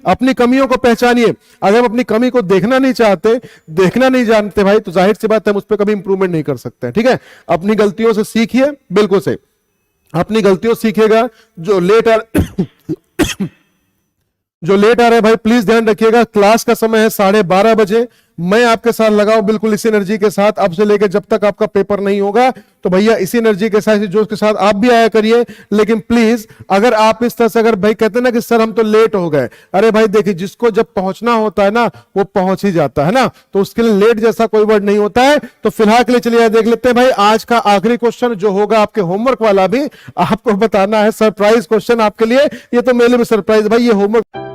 अपनी कमियों को पहचानिए। अगर हम अपनी कमी को देखना नहीं चाहते, देखना नहीं जानते भाई, तो जाहिर सी बात है हम उस पर कभी इंप्रूवमेंट नहीं कर सकते। ठीक है, अपनी गलतियों से सीखिए, बिल्कुल सही, अपनी गलतियों से सीखिएगा। जो लेट आ रहे हैं भाई प्लीज ध्यान रखिएगा, क्लास का समय है 12:30 बजे। मैं आपके साथ लगाऊं बिल्कुल इसी एनर्जी के साथ, अब से लेकर जब तक आपका पेपर नहीं होगा। तो भैया इसी एनर्जी के साथ, इसी जोश के साथ आप भी आया करिए। लेकिन प्लीज अगर आप इस तरह से, अगर भाई कहते हैं ना कि सर हम तो लेट हो गए, अरे भाई देखिए जिसको जब पहुंचना होता है ना वो पहुंच ही जाता है ना, तो उसके लिए लेट जैसा कोई वर्ड नहीं होता है। तो फिलहाल के लिए चलिए देख लेते हैं भाई आज का आखिरी क्वेश्चन जो होगा आपके होमवर्क वाला भी आपको बताना है, सरप्राइज क्वेश्चन आपके लिए। ये तो मेरे लिए भी सरप्राइज भाई, ये होमवर्क